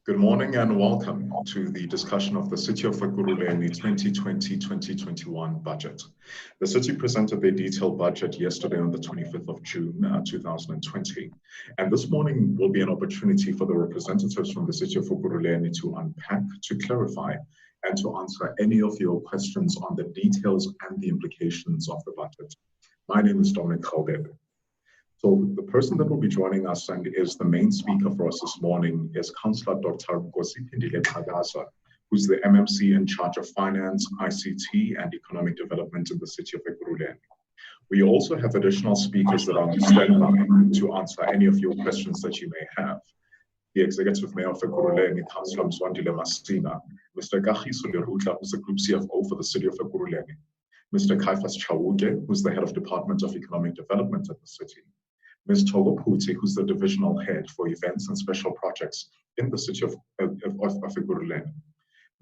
Good morning and welcome to the discussion of the City of Ekurhuleni 2020-2021 budget. The city presented their detailed budget yesterday on the 25th of June 2020. And this morning will be an opportunity for the representatives from the City of Ekurhuleni to unpack, to clarify, and to answer any of your questions on the details and the implications of the budget. My name is Dominic Khaldebe. So the person that will be joining us and is the main speaker for us this morning is Councillor Dr. Nkosindiphile Xhakaza, who's the MMC in charge of finance, ICT, and economic development in the City of Ekurhuleni. We also have additional speakers that are on standby to answer any of your questions that you may have. The Executive Mayor of Ekurhuleni, Councillor Nkosindiphile Xhakaza, Mr. Kagiso Lerutla, who's the Group CFO for the City of Ekurhuleni, Mr. Kaifas Chauke, who's the Head of Department of Economic Development at the city, Ms. Togo Puti, who's the Divisional Head for Events and Special Projects in the City of Ekurhuleni,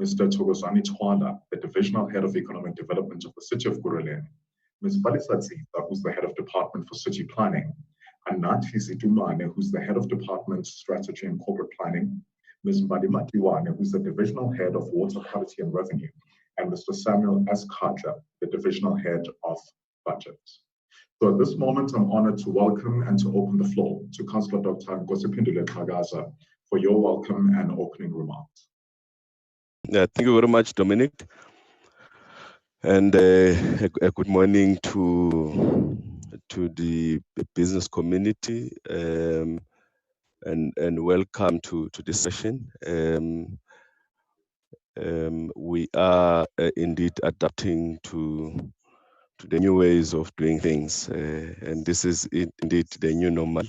Mr. Thokozani Twala, the Divisional Head of Economic Development of the City of Ekurhuleni, Ms. Balisa Zita, who's the Head of Department for City Planning, Anathi Zitumane, who's the Head of Department Strategy and Corporate Planning, Ms. Mbadima Tiwane, who's the Divisional Head of Water Quality and Revenue, and Mr. Samuel S. Katla, the Divisional Head of Budget. So at this moment, I'm honored to welcome and to open the floor to Councillor Dr. Nkosindiphile Xhakaza for your welcome and opening remarks. Yeah, thank you very much, Dominic. And a good morning to the business community and welcome to this session. We are indeed adapting to the new ways of doing things, and this is indeed the new normal.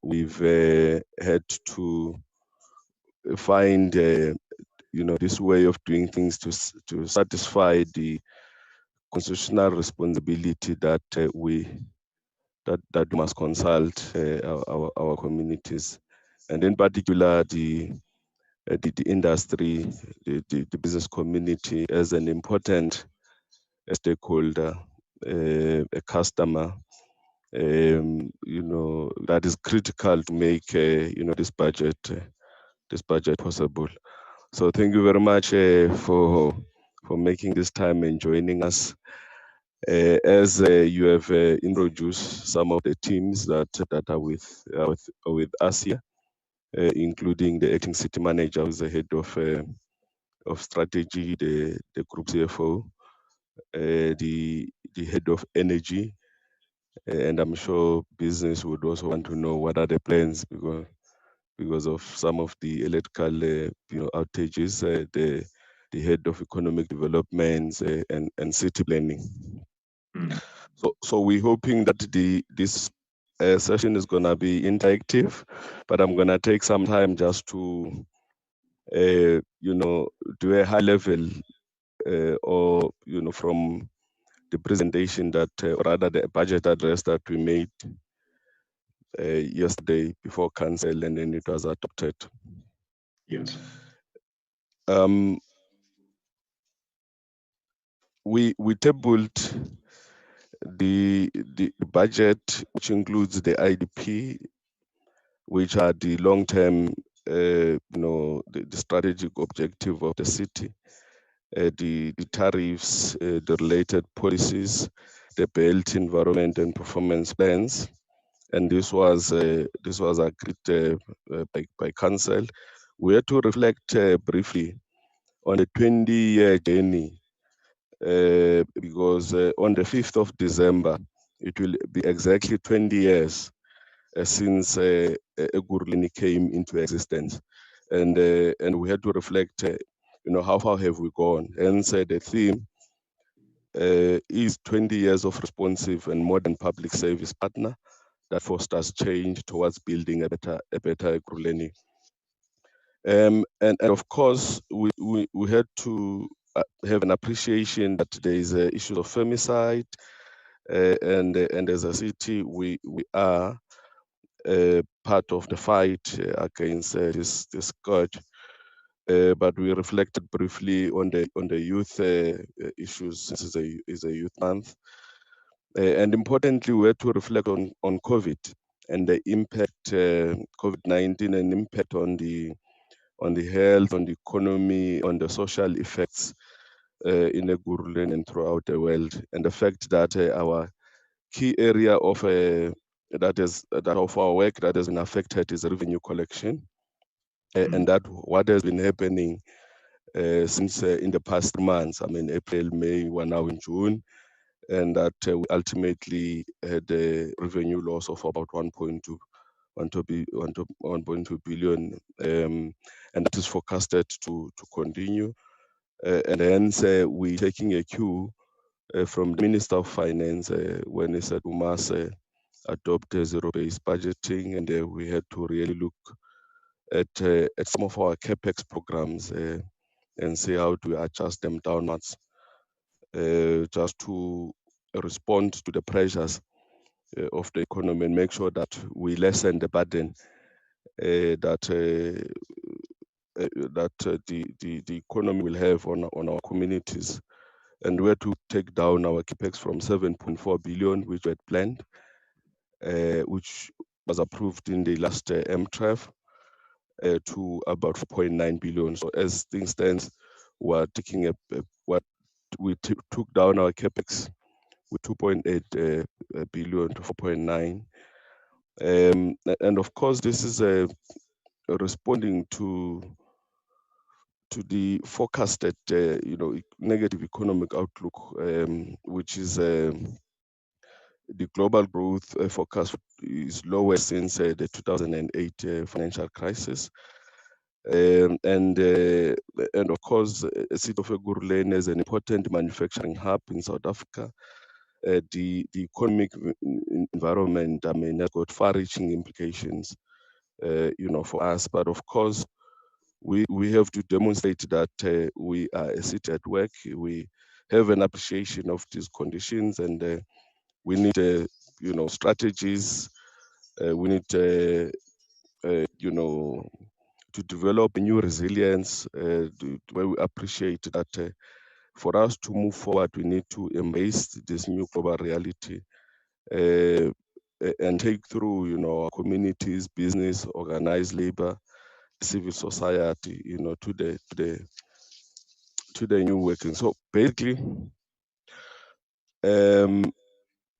We've had to find this way of doing things to satisfy the constitutional responsibility that we must consult our communities, and in particular the industry, the business community as an important stakeholder, a customer, that is critical to make this budget possible. So thank you very much for making this time and joining us. As you have introduced some of the teams that are with us here, including the acting city manager, who's the head of strategy, the group CFO, the head of energy, and I'm sure business would also want to know what are the plans because of some of the electrical outages, the head of economic development and city planning. So we're hoping that this session is gonna be interactive, but I'm gonna take some time just to do a high level or from the presentation that, or rather the budget address that we made yesterday before council, and then it was adopted. Yes. We tabled the budget, which includes the IDP, which are the long-term, the strategic objective of the city, the tariffs, the related policies, the built environment and performance plans, and this was agreed by council. We had to reflect briefly on the 20-year journey, because on the 5th of December, it will be exactly 20 years since Ekurhuleni came into existence, and we had to reflect, how far have we gone? Hence, the theme is 20 years of responsive and modern public service partner that fosters change towards building a better Ekurhuleni. And of course, we had to have an appreciation that there is a issue of femicide, and as a city, we are part of the fight against this scourge. But we reflected briefly on the youth issues. This is a youth month, and importantly, we had to reflect on COVID and the impact COVID-19 and impact on the health, on the economy, on the social effects in Ekurhuleni and throughout the world, and the fact that our key area of that of our work that has been affected is revenue collection, and that what has been happening since in the past months. I mean, April, May, we're now in June, and that we ultimately had a revenue loss of about 1.2 billion, and that is forecasted to continue. And hence, we're taking a cue from the Minister of Finance when he said we must adopt a zero-based budgeting, and we had to really look at some of our capex programs and see how to adjust them downwards, just to respond to the pressures of the economy and make sure that we lessen the burden that the economy will have on our communities. And we had to take down our capex from 7.4 billion, which we had planned, which was approved in the last MTREF, to about 4.9 billion. So as things stand, we're taking took down our capex with 2.8 billion to 4.9. And of course, this is responding to the forecasted, negative economic outlook, which is the global growth forecast is lower since the 2008 financial crisis. And of course, City of Ekurhuleni is an important manufacturing hub in South Africa. The economic environment, I mean, has got far-reaching implications, for us. But of course, we have to demonstrate that we are a city at work. We have an appreciation of these conditions, and we need, strategies. We need, to develop a new resilience, where we appreciate that for us to move forward, we need to embrace this new global reality and take through, our communities, business, organized labor, civil society, to the new working. So basically,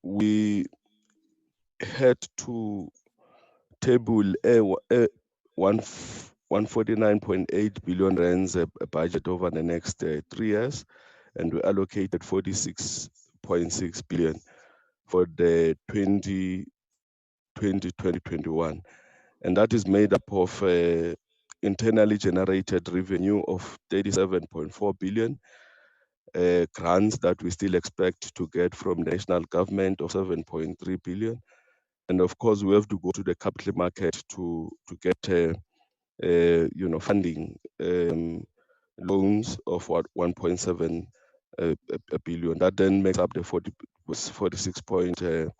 we had to table a 149.8 billion rands a budget over the next 3 years, and we allocated 46.6 billion for the 2020-2021, and that is made up of internally generated revenue of 37.4 billion, grants that we still expect to get from the national government of 7.3 billion, and of course we have to go to the capital market to get funding, loans of 1.7 billion. That then makes up the 46.6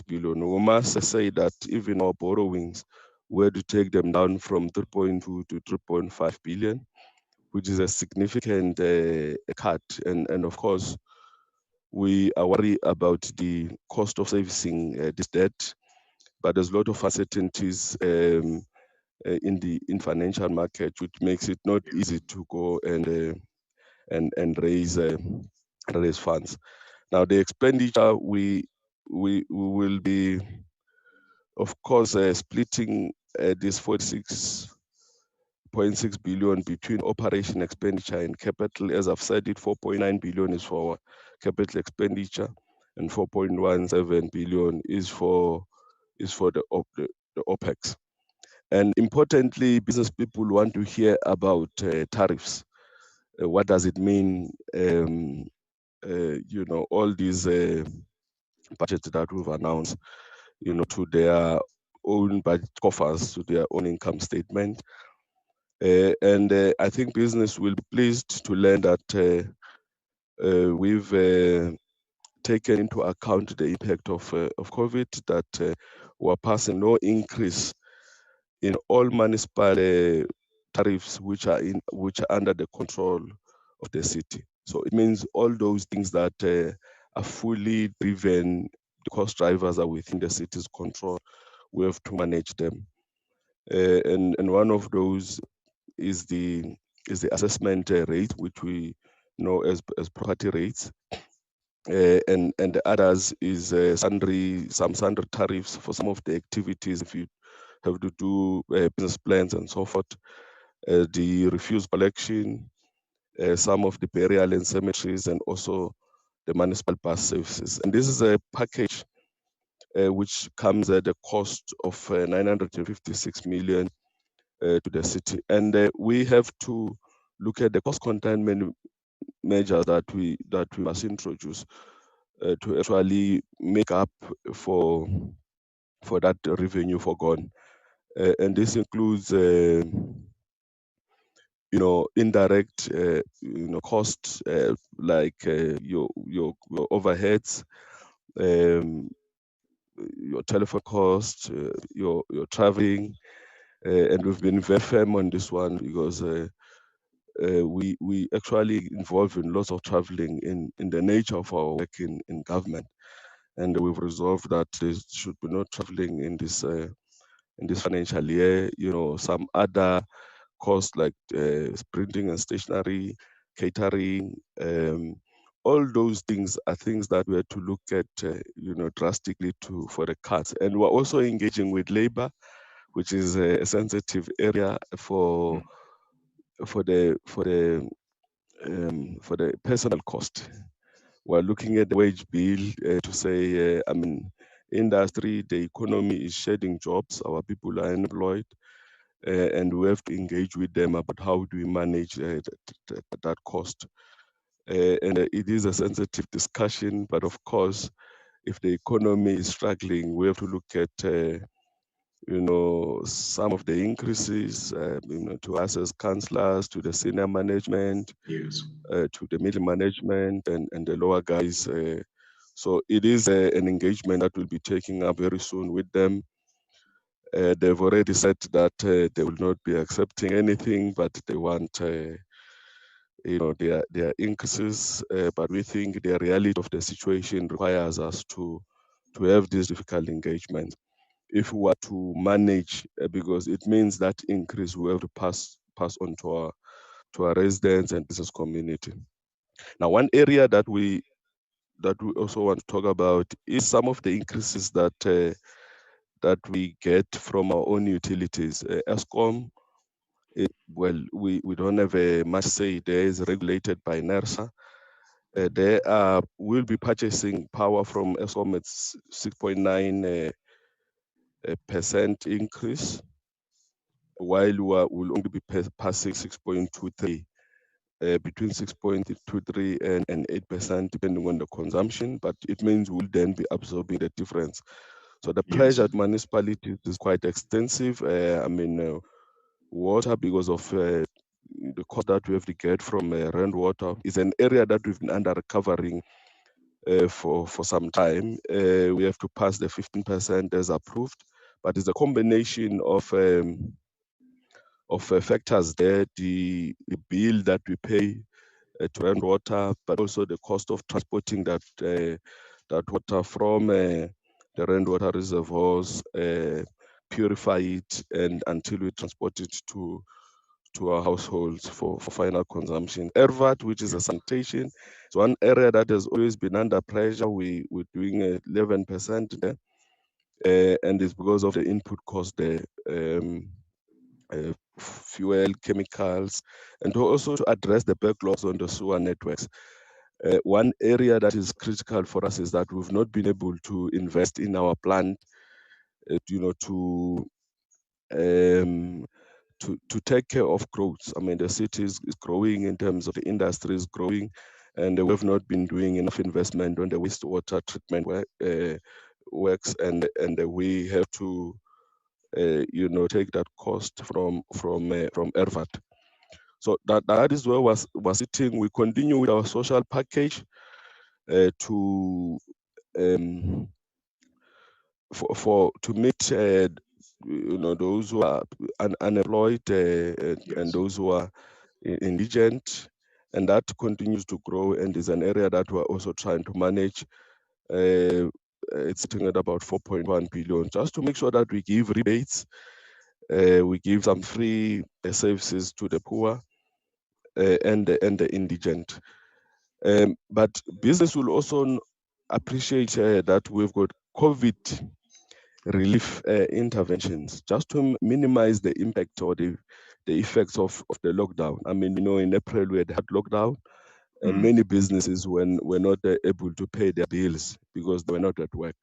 billion. We must say that even our borrowings, we had to take them down from 3.2 to 3.5 billion, which is a significant cut. And of course, we are worried about the cost of servicing this debt, but there's a lot of uncertainties in financial market, which makes it not easy to go and raise funds. Now, the expenditure, we will be, of course, splitting this 46.6 billion between operation expenditure and capital. As I've said, 4.9 billion is for capital expenditure, and 4.17 billion is for the OPEX. And importantly, business people want to hear about tariffs. What does it mean? All these budgets that we've announced, to their own budget coffers, to their own income statement. And I think business will be pleased to learn that we've taken into account the impact of COVID, that we're passing no increase in all municipal tariffs which are under the control of the city. So it means all those things that are fully driven, the cost drivers are within the city's control. we have to manage them. And one of those is the assessment rate, which we know as property rates. And the others is some sundry tariffs for some of the activities if you have to do business plans and so forth. The refuse collection, some of the burial and cemeteries, and also the municipal bus services. And this is a package which comes at a cost of 956 million to the city. And we have to look at the cost containment measures that we must introduce to actually make up for that revenue forgone. And this includes indirect costs like your overheads, your telephone costs, your traveling, and we've been very firm on this one because we actually involve in lots of traveling in the nature of our work in government, and we've resolved that there should be no traveling in this financial year. Some other costs like printing and stationery, catering, all those things are things that we have to look at, drastically for the cuts. And we're also engaging with labor, which is a sensitive area for the personal cost. We're looking at the wage bill to say, industry, the economy is shedding jobs. Our people are unemployed. And we have to engage with them about how do we manage that cost. And it is a sensitive discussion, but of course, if the economy is struggling, we have to look at some of the increases, to us as councillors, to the senior management, yes, to the middle management, and the lower guys. So it is an engagement that we'll be taking up very soon with them. They've already said that they will not be accepting anything, but they want, their increases. But we think the reality of the situation requires us to have this difficult engagement. If we were to manage, because it means that increase we have to pass on to our residents and business community. Now, one area that we also want to talk about is some of the increases that we get from our own utilities. Eskom, we don't have a much say there, is regulated by NERSA. We'll be purchasing power from Eskom at 6.9% increase, while we'll only be passing 6.23, between 6.23 and 8%, depending on the consumption, but it means we'll then be absorbing the difference. So the pressure at municipalities is quite extensive. Water, because of the cost that we have to get from rainwater, is an area that we've been under recovering for some time. We have to pass the 15% as approved, but it's a combination of factors there, the bill that we pay to rainwater, but also the cost of transporting that water from the rainwater reservoirs, purify it, and until we transport it to our households for final consumption. ERVAT, which is a sanitation, is one area that has always been under pressure. We're doing 11% there, and it's because of the input cost there. Fuel, chemicals, and also to address the backlogs on the sewer networks. One area that is critical for us is that we've not been able to invest in our plant, to take care of growth. The city is growing in terms of the industry is growing, and we have not been doing enough investment on the wastewater treatment works, and we have to take that cost from ERVAT. So that is where we're sitting. We continue with our social package to meet those who are unemployed and those who are indigent, and that continues to grow and is an area that we're also trying to manage. it's sitting at about 4.1 billion, just to make sure that we give rebates, we give some free services to the poor and the indigent. But business will also appreciate that we've got COVID relief interventions just to minimize the impact or the effects of the lockdown. I mean, in April we had lockdown, and many businesses were not able to pay their bills because they were not at work.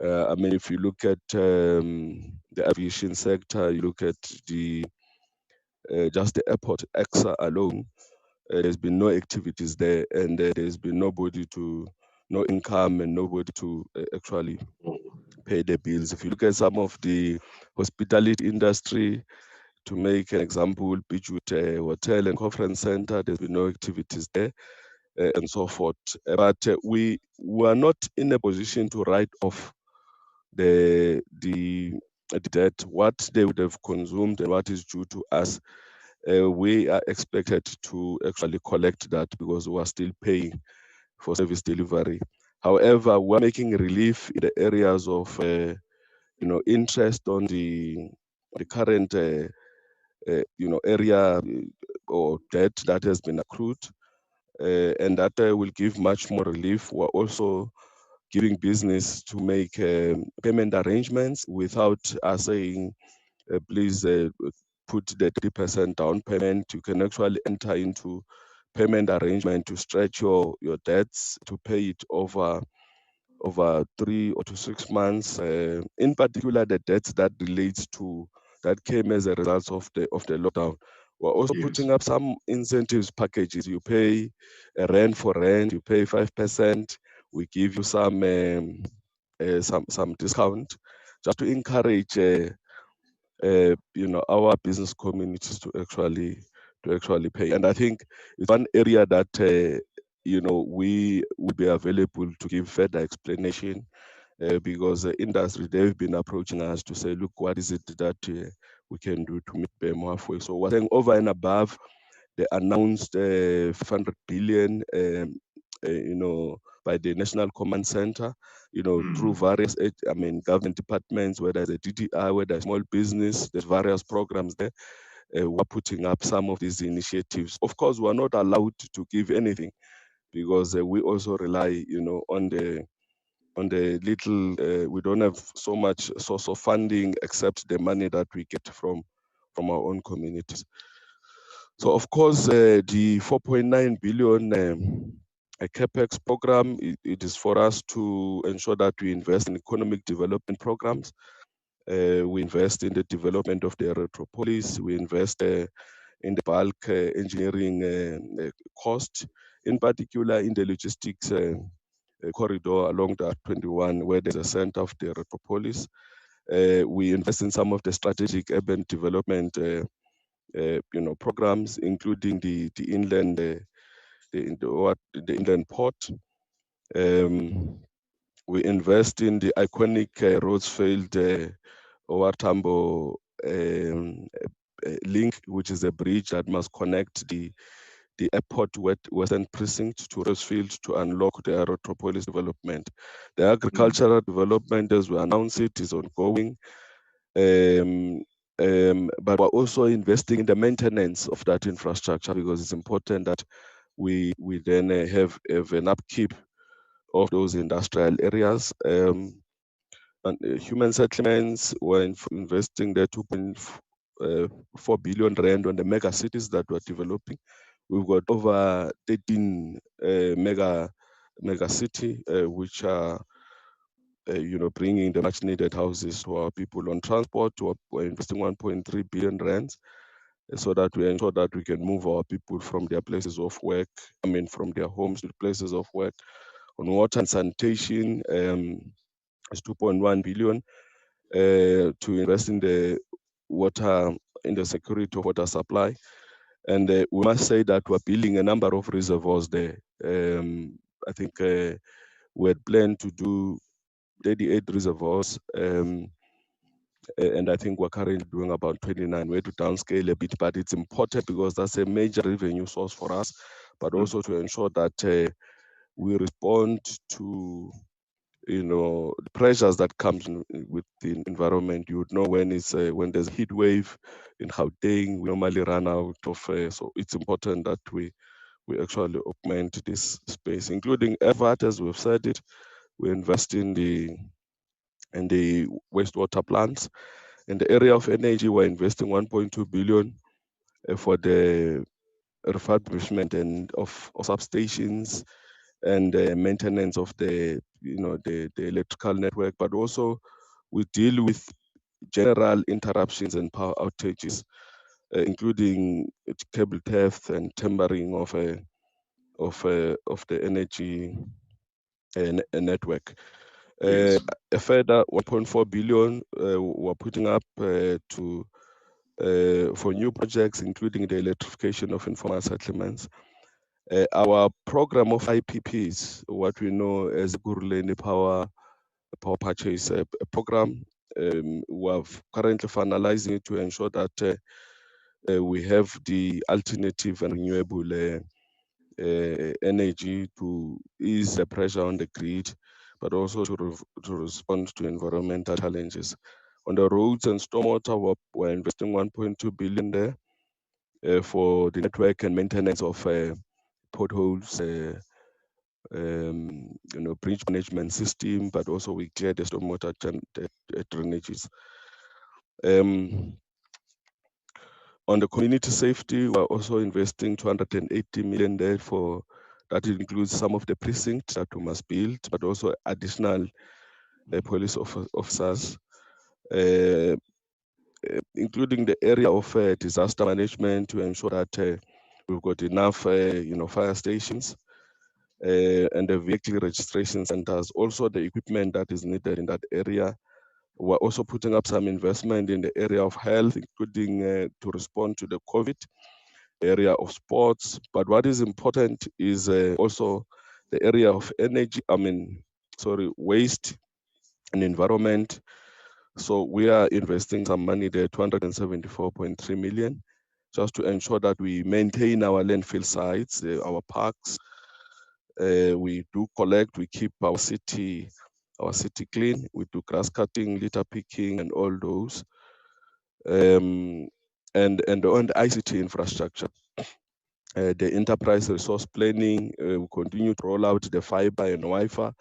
I mean, if you look at the aviation sector, you look at the just the airport EXA alone, there's been no activities there, and there's been no income and nobody to actually pay the bills. If you look at some of the hospitality industry, to make an example, Beachwood Hotel and Conference Center, there's been no activities there, and so forth. But we were not in a position to write off the debt, what they would have consumed and what is due to us. We are expected to actually collect that because we are still paying for service delivery. However, we're making relief in the areas of interest on the current area or debt that has been accrued, and that will give much more relief. We're also giving business to make payment arrangements without us saying, please put the 30% down payment. You can actually enter into payment arrangement to stretch your debts to pay it over 3 or to 6 months. In particular, the debts that came as a result of the lockdown. We're also putting up some incentives packages. You pay a rent for rent, you pay 5%. We give you some discount just to encourage our business communities to actually pay. And I think it's one area that we will be available to give further explanation, because the industry, they've been approaching us to say, look, what is it that we can do to meet them halfway? So we're saying over and above the announced 500 billion, by the National Command Center, through various, government departments, whether it's a DDI, whether it's small business, there's various programs there. We're putting up some of these initiatives. Of course, we're not allowed to give anything because we also rely, on the little, we don't have so much source of funding except the money that we get from our own communities. So of course, the 4.9 billion CapEx program, it is for us to ensure that we invest in economic development programs. We invest in the development of the Retropolis. We invest in the bulk engineering cost, in particular in the logistics corridor along the 21, where there's a center of the Retropolis. We invest in some of the strategic urban development programs, including the inland the inland port. We invest in the iconic Rhodes-Field Owatambo link, which is a bridge that must connect the airport western precinct to Rhodes-Field to unlock the Retropolis development. The agricultural development, as we announced it, is ongoing. But we're also investing in the maintenance of that infrastructure because it's important that we then have an upkeep of those industrial areas. And human settlements, we're investing the 2.4 billion rand on the mega cities that we're developing. We've got over 13 mega city, which are bringing the much needed houses to our people. On transport, we're investing 1.3 billion rands so that we ensure that we can move our people from their places of work, from their homes to places of work. On water and sanitation, it's 2.1 billion to invest in the water, in the security of water supply. And we must say that we're building a number of reservoirs there. I think we had planned to do 38 reservoirs, and I think we're currently doing about 29. We had to downscale a bit, but it's important because that's a major revenue source for us, but also to ensure that we respond to the pressures that comes with the environment. You would know when there's a heat wave in Gauteng, we normally run out of. So it's important that we actually augment this space, including effort, as we've said it. We invest in the wastewater plants. In the area of energy, we're investing 1.2 billion for the refurbishment and of substations and maintenance of the electrical network, but also we deal with general interruptions and power outages, including cable theft and tampering of the energy network. Yes. A further 1.4 billion we're putting up for new projects, including the electrification of informal settlements. Our program of IPPs, what we know as Ekurhuleni Power Purchase Program, we're currently finalizing it to ensure that we have the alternative and renewable energy to ease the pressure on the grid, but also to respond to environmental challenges. On the roads and stormwater, we're investing 1.2 billion there for the network and maintenance of potholes, bridge management system, but also we clear the stormwater drainages. On the community safety, we're also investing 280 million there for that. It includes some of the precincts that we must build, but also additional police officers, including the area of disaster management to ensure that we've got enough fire stations and the vehicle registration centers, also the equipment that is needed in that area. We're also putting up some investment in the area of health, including to respond to the COVID, area of sports. But what is important is also the area of energy, waste and environment. So we are investing some money there, 274.3 million, just to ensure that we maintain our landfill sites, our parks. We do collect, we keep our city clean. We do grass cutting, litter picking, and all those. And on the ICT infrastructure, the enterprise resource planning, we continue to roll out the fiber and Wi-Fi.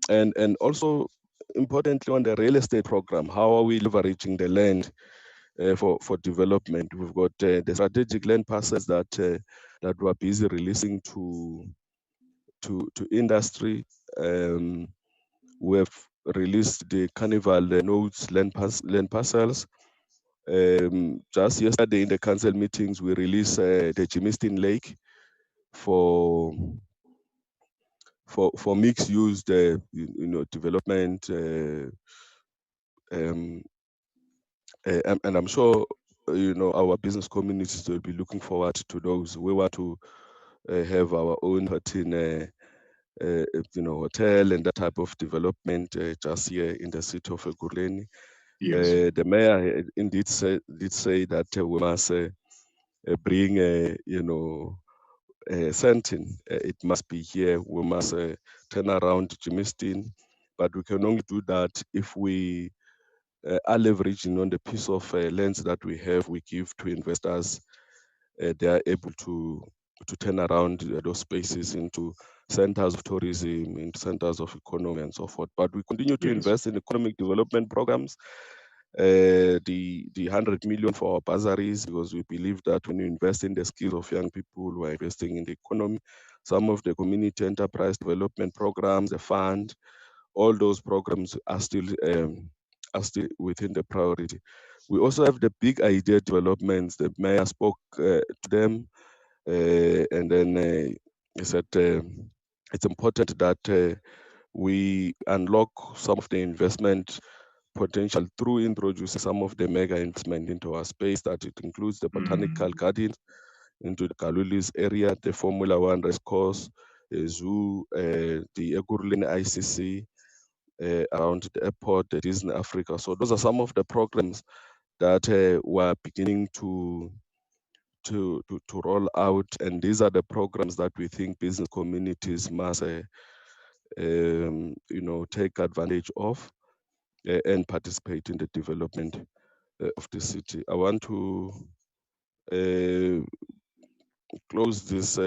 And also importantly on the real estate program, how are we leveraging the land for development? We've got the strategic land parcels that we're busy releasing to industry. We have released the Carnival nodes land parcels. Just yesterday in the council meetings, we released the Germiston Lake for mixed use development, and I'm sure our business communities will be looking forward to those. We want to have our own hotel and that type of development just here in the city of Ekurhuleni. Yes. The mayor indeed did say that we must bring Sentin. It must be here. We must turn around Germiston, but we can only do that if we are leveraging on the piece of lands that we have. We give to investors. They are able to turn around those spaces into centers of tourism, into centers of economy, and so forth. But we continue to invest in economic development programs. The 100 million for our bursaries, because we believe that when you invest in the skills of young people, we are investing in the economy. Some of the community enterprise development programs, the fund, all those programs are still within the priority. We also have the big idea developments. The mayor spoke to them, and then he said it's important that we unlock some of the investment potential through introducing some of the mega investment into our space. That it includes the botanical gardens into the Kalulis area, the Formula One race course, the zoo, the Ekurhuleni ICC, around the airport, the Disney Africa. So those are some of the programs that we're beginning to roll out, and these are the programs that we think business communities must take advantage of and participate in the development of the city. I want to close this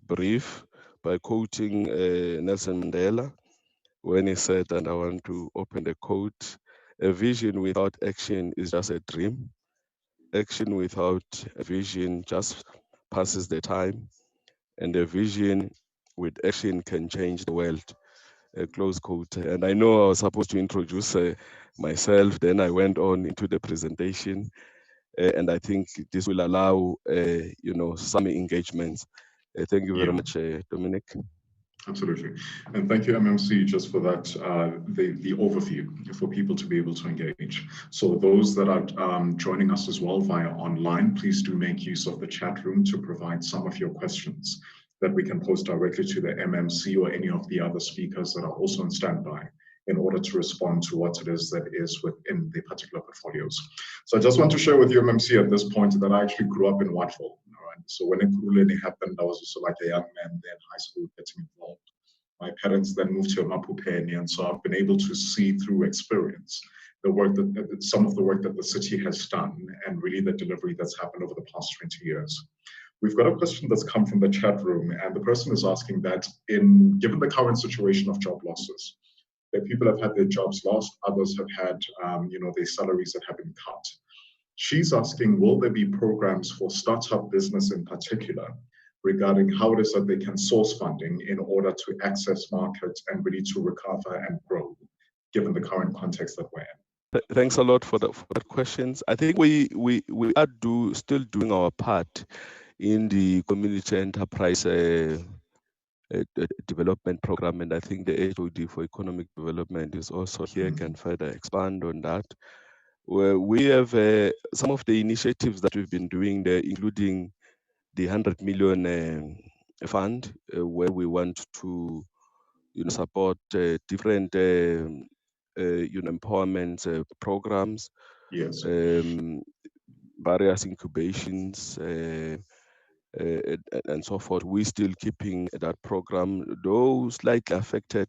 brief by quoting Nelson Mandela when he said, and I want to open the quote, "A vision without action is just a dream. Action without a vision just passes the time, and a vision with action can change the world." Close quote. And I know I was supposed to introduce myself, then I went on into the presentation, and I think this will allow, some engagements. Thank you very much, Dominic. Absolutely. And thank you, MMC, just for that, the overview for people to be able to engage. So those that are joining us as well via online, please do make use of the chat room to provide some of your questions that we can post directly to the MMC or any of the other speakers that are also on standby in order to respond to what it is that is within the particular portfolios. So I just want to share with you, MMC, at this point that I actually grew up in Watford. So when Ekurhuleni happened, I was also like a young man there in high school getting involved. My parents then moved to Mapupeni, and so I've been able to see through experience the work that some of the work that the city has done and really the delivery that's happened over the past 20 years. We've got a question that's come from the chat room, and the person is asking that given the current situation of job losses, that people have had their jobs lost, others have had their salaries that have been cut. She's asking, will there be programs for startup business in particular regarding how it is that they can source funding in order to access markets and really to recover and grow, given the current context that we're in? Thanks a lot for that questions. I think we are still doing our part in the community enterprise development program, and I think the HOD for economic development is also here, can further expand on that. Where we have some of the initiatives that we've been doing there, including the 100 million fund, where we want to support different empowerment programs, yes, various incubations, and so forth. We're still keeping that program, though slightly affected.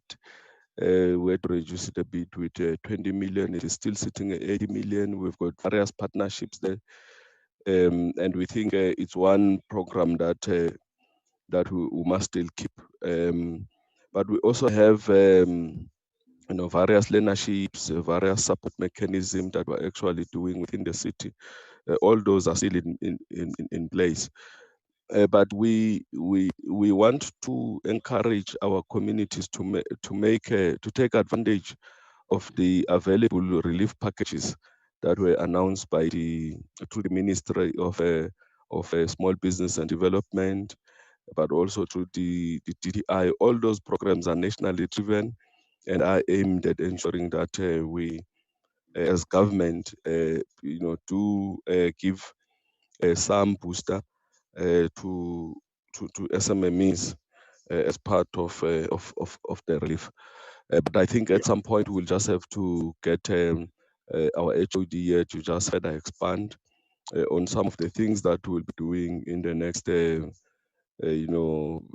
We had to reduce it a bit with 20 million. It is still sitting at 80 million. We've got various partnerships there. And we think it's one program that we must still keep. But we also have various learnerships, various support mechanisms that we're actually doing within the city. All those are still in place. But we want to encourage our communities to take advantage of the available relief packages that were announced by through the Ministry of Small Business and Development, but also through the DTI. All those programs are nationally driven and are aimed at ensuring that we, as government, do give some booster to SMMEs as part of the relief. But I think at some point we'll just have to get our HOD here to just further expand on some of the things that we'll be doing in the next a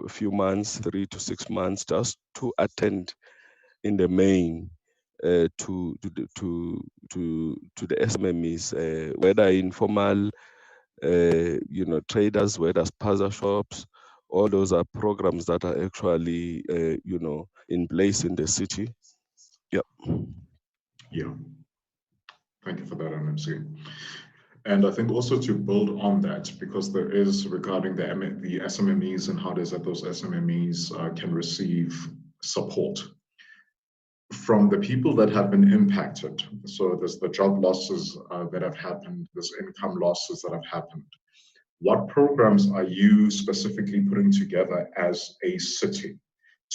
few months, 3 to 6 months, just to attend in the main to the SMMEs, whether informal traders, whether spaza shops. All those are programs that are actually in place in the city. Yeah. Yeah. Thank you for that, MMC. And I think also to build on that, because there is regarding the SMMEs and how it is that those SMMEs can receive support from the people that have been impacted. So there's the job losses that have happened, there's income losses that have happened. What programs are you specifically putting together as a city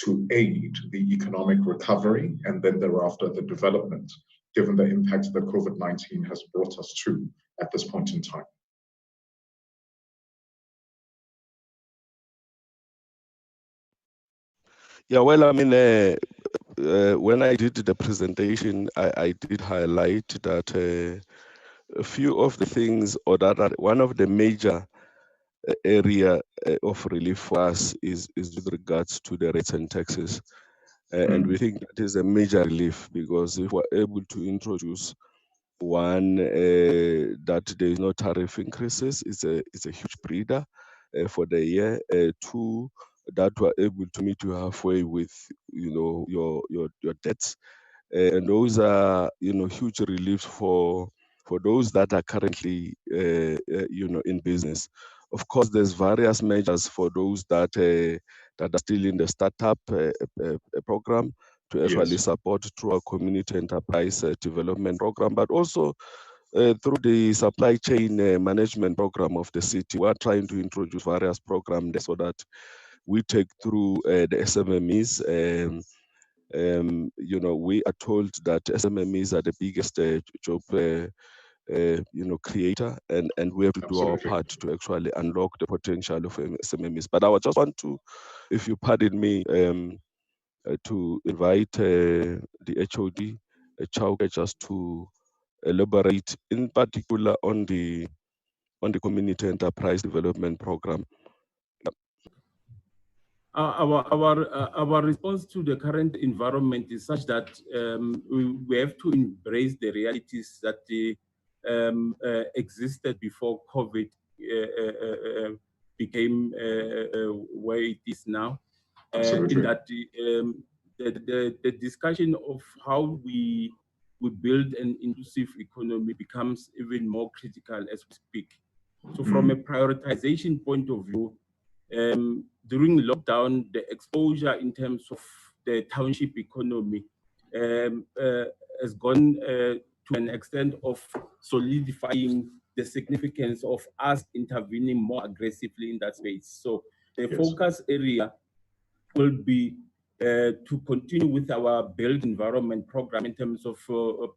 to aid the economic recovery and then thereafter the development, given the impact that COVID-19 has brought us to at this point in time? Yeah, well, I mean, when I did the presentation, I did highlight that a few of the things, or that are one of the major area of relief for us is with regards to the rates and taxes. And we think that is a major relief, because if we're able to introduce one, that there is no tariff increases, it's a huge breather for the year. Two, that we're able to meet you halfway with, your debts. And those are, huge reliefs for those that are currently, in business. Of course, there's various measures for those that are still in the startup program, to actually support through our community enterprise development program, but also through the supply chain management program of the city. We are trying to introduce various programs there, so that we take through the SMMEs. We are told that SMMEs are the biggest job creator, and we have to do our part to actually unlock the potential of SMMEs. But I just want to, if you pardon me, to invite the HOD, Chauke, just to elaborate in particular on the community enterprise development program. Our response to the current environment is such that we have to embrace the realities that existed before COVID became where it is now. In that the discussion of how we build an inclusive economy becomes even more critical as we speak. So from a prioritization point of view, during lockdown, the exposure in terms of the township economy has gone to an extent of solidifying the significance of us intervening more aggressively in that space. So the focus area will be to continue with our build environment program in terms of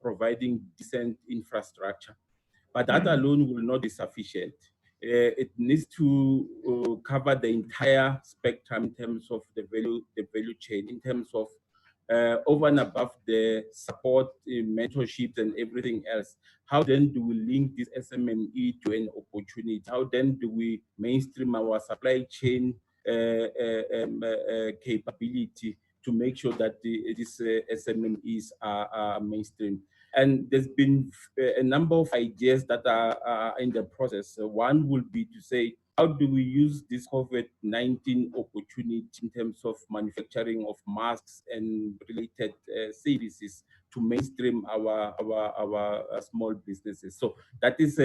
providing decent infrastructure. But that alone will not be sufficient. It needs to cover the entire spectrum in terms of the value chain, in terms of over and above the support, mentorships, and everything else. How then do we link this SMME to an opportunity? How then do we mainstream our supply chain capability to make sure that these SMMEs are mainstream? And there's been a number of ideas that are in the process. One will be to say, how do we use this COVID-19 opportunity in terms of manufacturing of masks and related services to mainstream our small businesses? So that is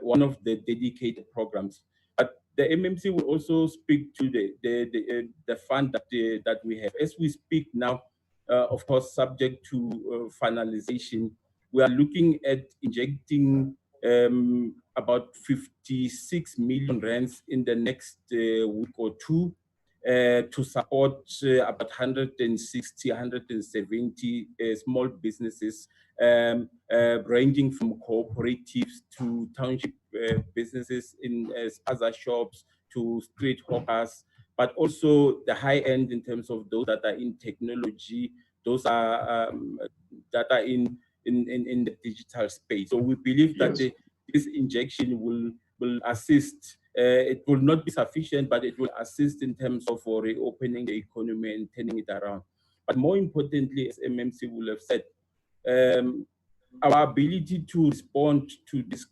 one of the dedicated programs. But the MMC will also speak to the fund that we have. As we speak now, of course, subject to finalization, we are looking at injecting about 56 million rands in the next week or two to support about 160, 170 small businesses, ranging from cooperatives to township businesses in spaza shops to street hawkers, but also the high end in terms of those that are in technology, those are that are in the digital space. So we believe that this injection will assist. It will not be sufficient, but it will assist in terms of reopening the economy and turning it around. But more importantly, as MMC will have said, our ability to respond to this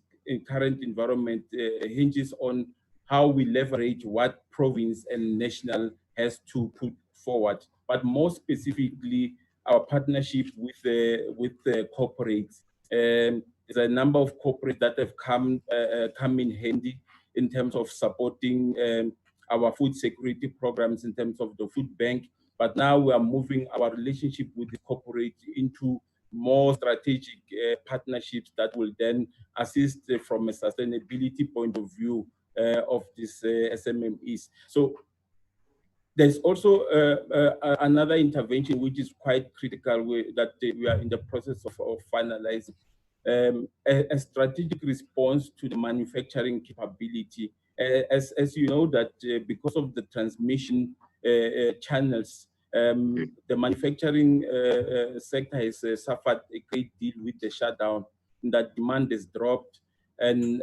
current environment hinges on how we leverage what province and national has to put forward. But more specifically, our partnership with the corporates. There's a number of corporates that have come in handy in terms of supporting our food security programs in terms of the food bank. But now we are moving our relationship with the corporate into more strategic partnerships that will then assist from a sustainability point of view of these SMMEs. So there's also another intervention which is quite critical that we are in the process of finalizing. A strategic response to the manufacturing capability. As you know that because of the transmission channels, the manufacturing sector has suffered a great deal with the shutdown. That demand has dropped, and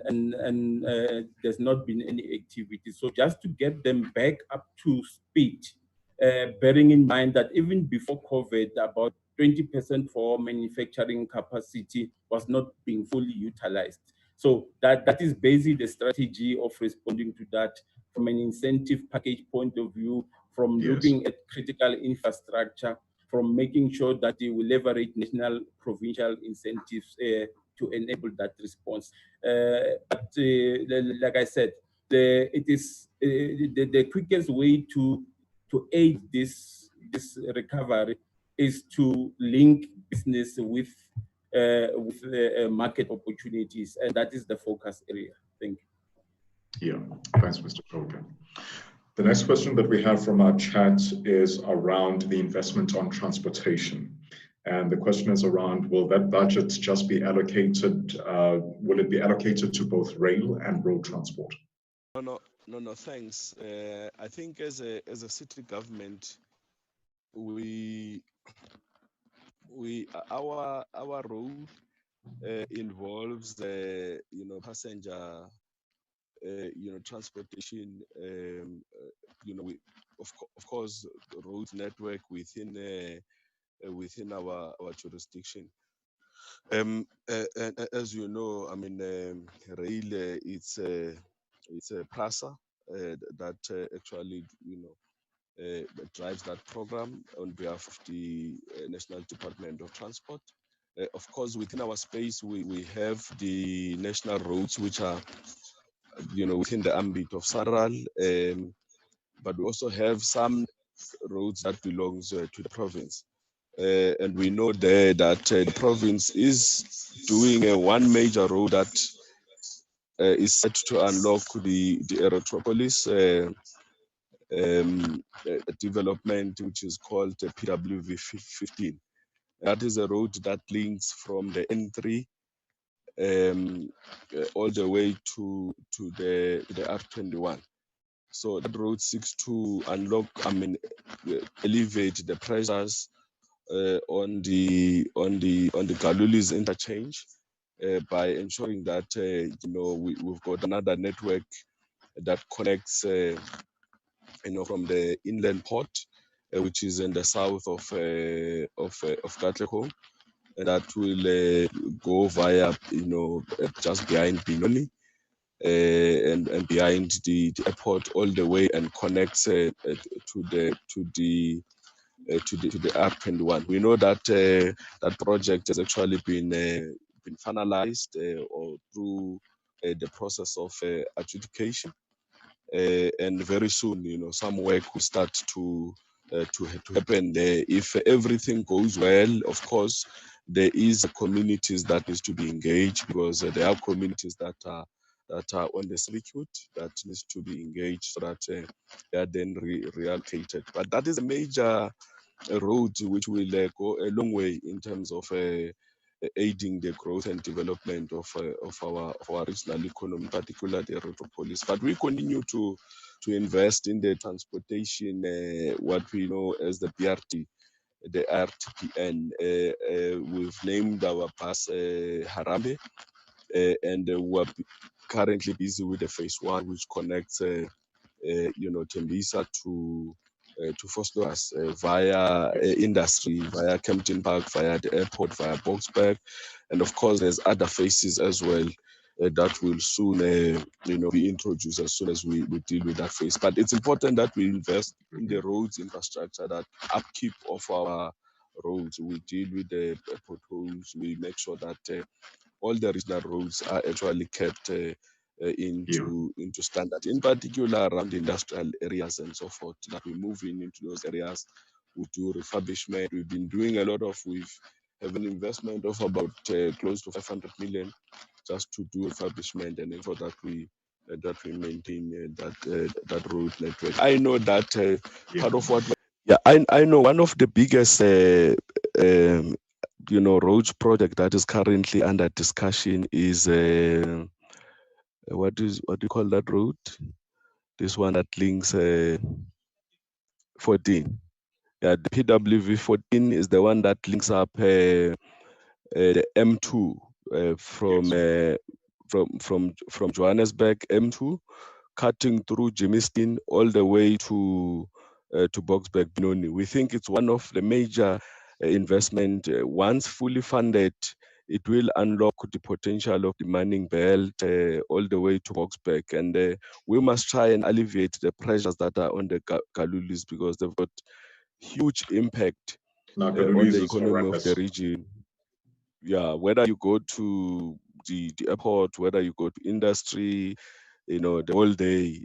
there's not been any activity. So just to get them back up to speed, bearing in mind that even before COVID, about 20% for manufacturing capacity was not being fully utilized. So that is basically the strategy of responding to that from an incentive package point of view, from looking at critical infrastructure, from making sure that they will leverage national, provincial incentives to enable that response. But like I said, it is the quickest way to aid this recovery is to link business with market opportunities, and that is the focus area. Thank you. Yeah, thanks, Mr. Joga. The next question that we have from our chat is around the investment on transportation. And the question is around, will that budget just be allocated, will it be allocated to both rail and road transport? No, thanks. I think as a city government, our road involves passenger transportation. Of course, road network within our jurisdiction. And as you know, I mean, rail it's a PRASA that actually drives that program on behalf of the National Department of Transport. Of course, within our space, we have the national roads, which are within the ambit of SARAL, but we also have some roads that belongs to the province. And we know there that the province is doing one major road that is set to unlock the Aerotropolis development, which is called PWV 15. That is a road that links from the N3 all the way to the R21. So that road seeks to unlock, alleviate the pressures on the Galulis interchange by ensuring that we've got another network that connects from the inland port, which is in the south of Katlehong, and that will go via just behind Benoni and behind the airport all the way and connects to the R21. We know that that project has actually been finalized or through the process of adjudication, and very soon, some work will start to happen there. If everything goes well, of course, there is communities that needs to be engaged, because there are communities that are on the circuit that needs to be engaged, so that they are then reallocated. But that is a major road which will go a long way in terms of aiding the growth and development of our regional economy, particularly the Aerotropolis. But we continue to invest in the transportation, what we know as the BRT, the RTPN. We've named our pass Harambe, and we're currently busy with the phase 1, which connects Tembisa to Vosloorus via industry, via Kempton Park, via the airport, via Boksburg, and of course there's other phases as well that will soon be introduced as soon as we deal with that phase. But it's important that we invest in the roads infrastructure, that upkeep of our roads. We deal with the potholes. We make sure that all the regional roads are actually kept into standard, in particular around industrial areas and so forth, that we move into those areas. We do refurbishment. We've been doing a lot of, we have an investment of about close to 500 million just to do refurbishment and ensure that we maintain that road network. I know that part of what, I know one of the biggest roads project that is currently under discussion is what do you call that road? This one that links 14. Yeah, the PWV 14 is the one that links up the M2 from Johannesburg M2, cutting through Germiston all the way to to Boksburg Benoni. We think it's one of the major investment. Once fully funded, it will unlock the potential of the mining belt all the way to Boksburg. And we must try and alleviate the pressures that are on the Galulis, because they've got huge impact on the economy of the region. Yeah, whether you go to the airport, whether you go to industry, the whole day,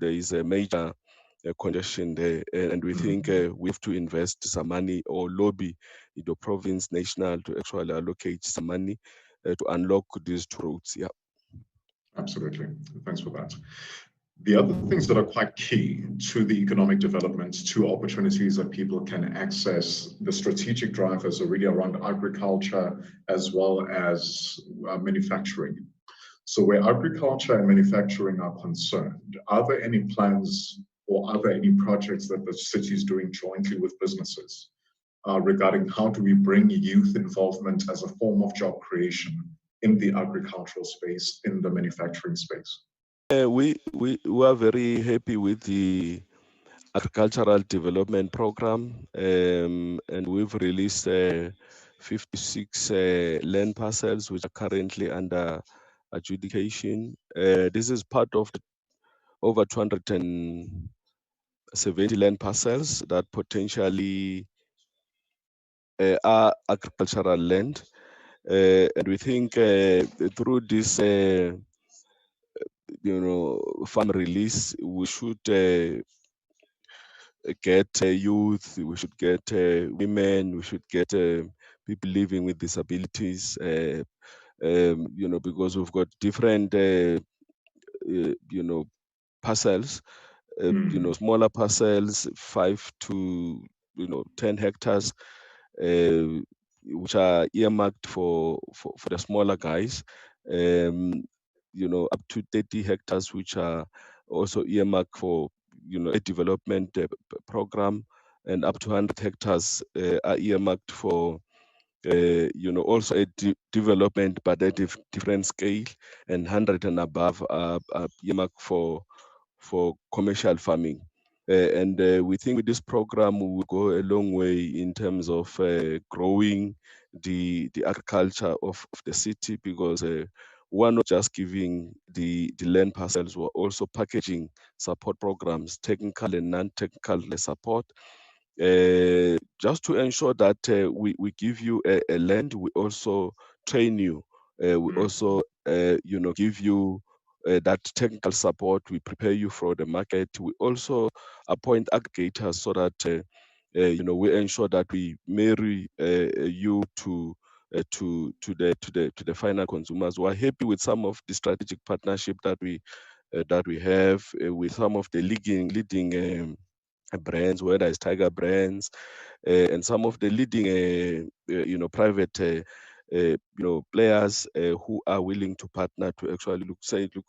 there is a major congestion there. And we think we have to invest some money or lobby the province national to actually allocate some money to unlock these two routes. Yeah. Absolutely. Thanks for that. The other things that are quite key to the economic development, to opportunities that people can access, the strategic drivers are really around agriculture as well as manufacturing. So where agriculture and manufacturing are concerned, are there any plans or are there any projects that the city is doing jointly with businesses regarding how do we bring youth involvement as a form of job creation in the agricultural space, in the manufacturing space? We are very happy with the agricultural development program, and we've released 56 land parcels which are currently under adjudication. This is part of the over 270 land parcels that potentially are agricultural land. And we think through this farm release, we should get youth, we should get women, we should get people living with disabilities, because we've got different, parcels, smaller parcels, 5 to 10 hectares, which are earmarked for the smaller guys, up to 30 hectares, which are also earmarked for a development program, and up to 100 hectares are earmarked for also a development, but at a different scale, and 100 and above are earmarked for commercial farming. And we think with this program we will go a long way in terms of growing the agriculture of the city, because we're not just giving the land parcels, we're also packaging support programs, technical and non-technical support, just to ensure that we give you a land, we also train you, we also give you that technical support, we prepare you for the market, we also appoint aggregators so that we ensure that we marry you to the final consumers. We're happy with some of the strategic partnership that we have with some of the leading brands, whether it's Tiger Brands, and some of the leading private players who are willing to partner to actually look,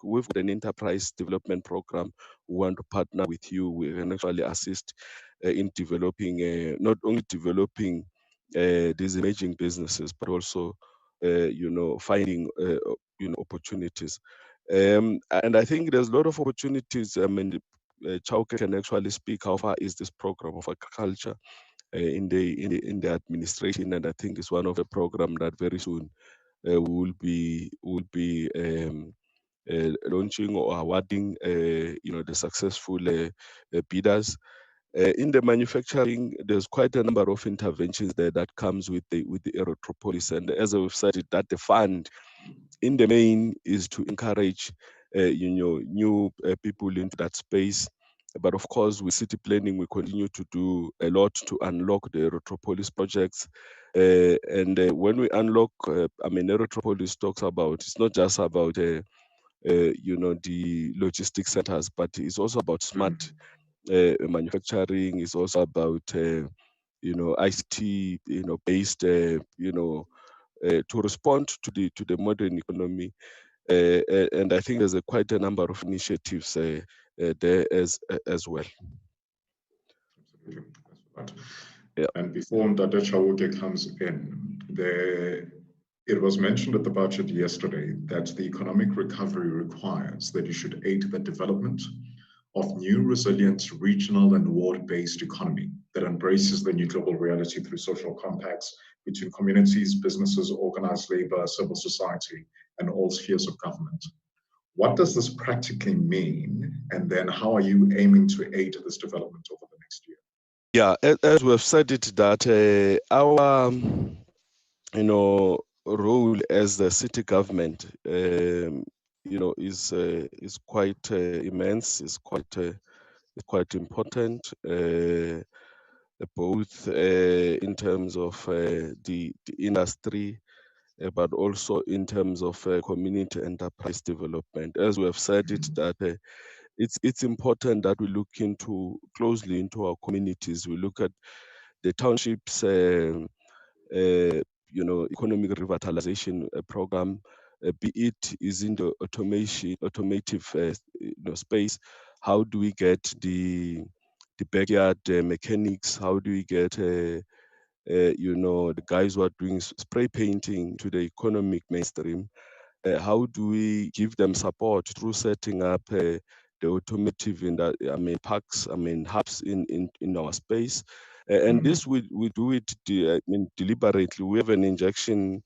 we've got an enterprise development program. We want to partner with you. We can actually assist in developing, not only developing these emerging businesses, but also finding opportunities. And I think there's a lot of opportunities. I mean, Chauke can actually speak how far is this program of agriculture in the administration, and I think it's one of the program that very soon we will be launching or awarding the successful bidders. In the manufacturing, there's quite a number of interventions there that comes with the Erythropolis, and as we've said, that the fund in the main is to encourage new people into that space. But of course, with city planning, we continue to do a lot to unlock the Erythropolis projects. And when we unlock, Erythropolis talks about, it's not just about the logistic centers, but it's also about smart manufacturing. It's also about ICT based to respond to the modern economy. And I think there's quite a number of initiatives there as well. Absolutely. Yeah. And before Ndade Chauke comes in, it was mentioned at the budget yesterday that the economic recovery requires that you should aid the development of new, resilient, regional and ward-based economy that embraces the new global reality through social compacts between communities, businesses, organized labor, civil society, and all spheres of government. What does this practically mean? And then how are you aiming to aid this development over the next year? Yeah, as we have said it, that our role as the city government, is quite immense, is quite important, both in terms of the industry, but also in terms of community enterprise development. As we have said it, that it's important that we look closely into our communities. We look at the townships, economic revitalization program, be it is in the automotive space. How do we get the backyard mechanics? How do we get the guys who are doing spray painting to the economic mainstream? How do we give them support through setting up the automotive parks, hubs in our space? And this we do it deliberately. We have an injection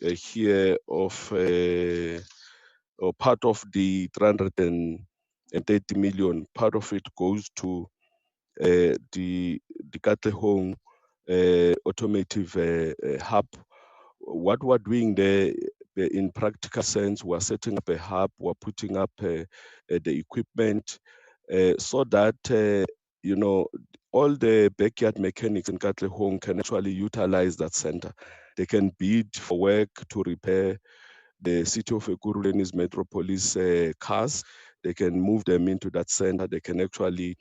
here of or part of the 330 million. Part of it goes to the Katlehong automotive hub. What we're doing there, in practical sense, we're setting up a hub, we're putting up the equipment so that all the backyard mechanics in Katlehong can actually utilize that center. They can bid for work to repair the City of Ekurhuleni's metropolis cars. They can move them into that center. They can actually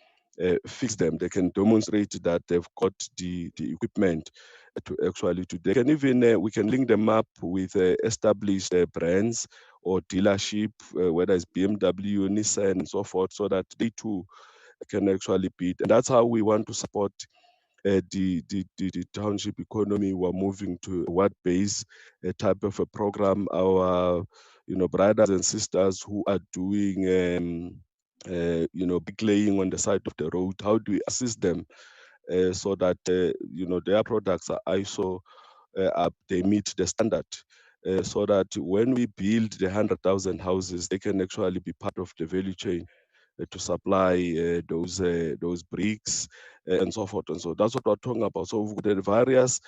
fix them. They can demonstrate that they've got the equipment to actually do. They can even we can link them up with established brands or dealership, whether it's BMW, Nissan, and so forth, so that they too can actually bid. And that's how we want to support the township economy. We're moving to a ward-based type of a program. Our brothers and sisters who are doing bricklaying on the side of the road, how do we assist them so that their products are ISO they meet the standard, so that when we build the 100,000 houses, they can actually be part of the value chain to supply those bricks and so forth and so. That's what we're talking about. So we've got various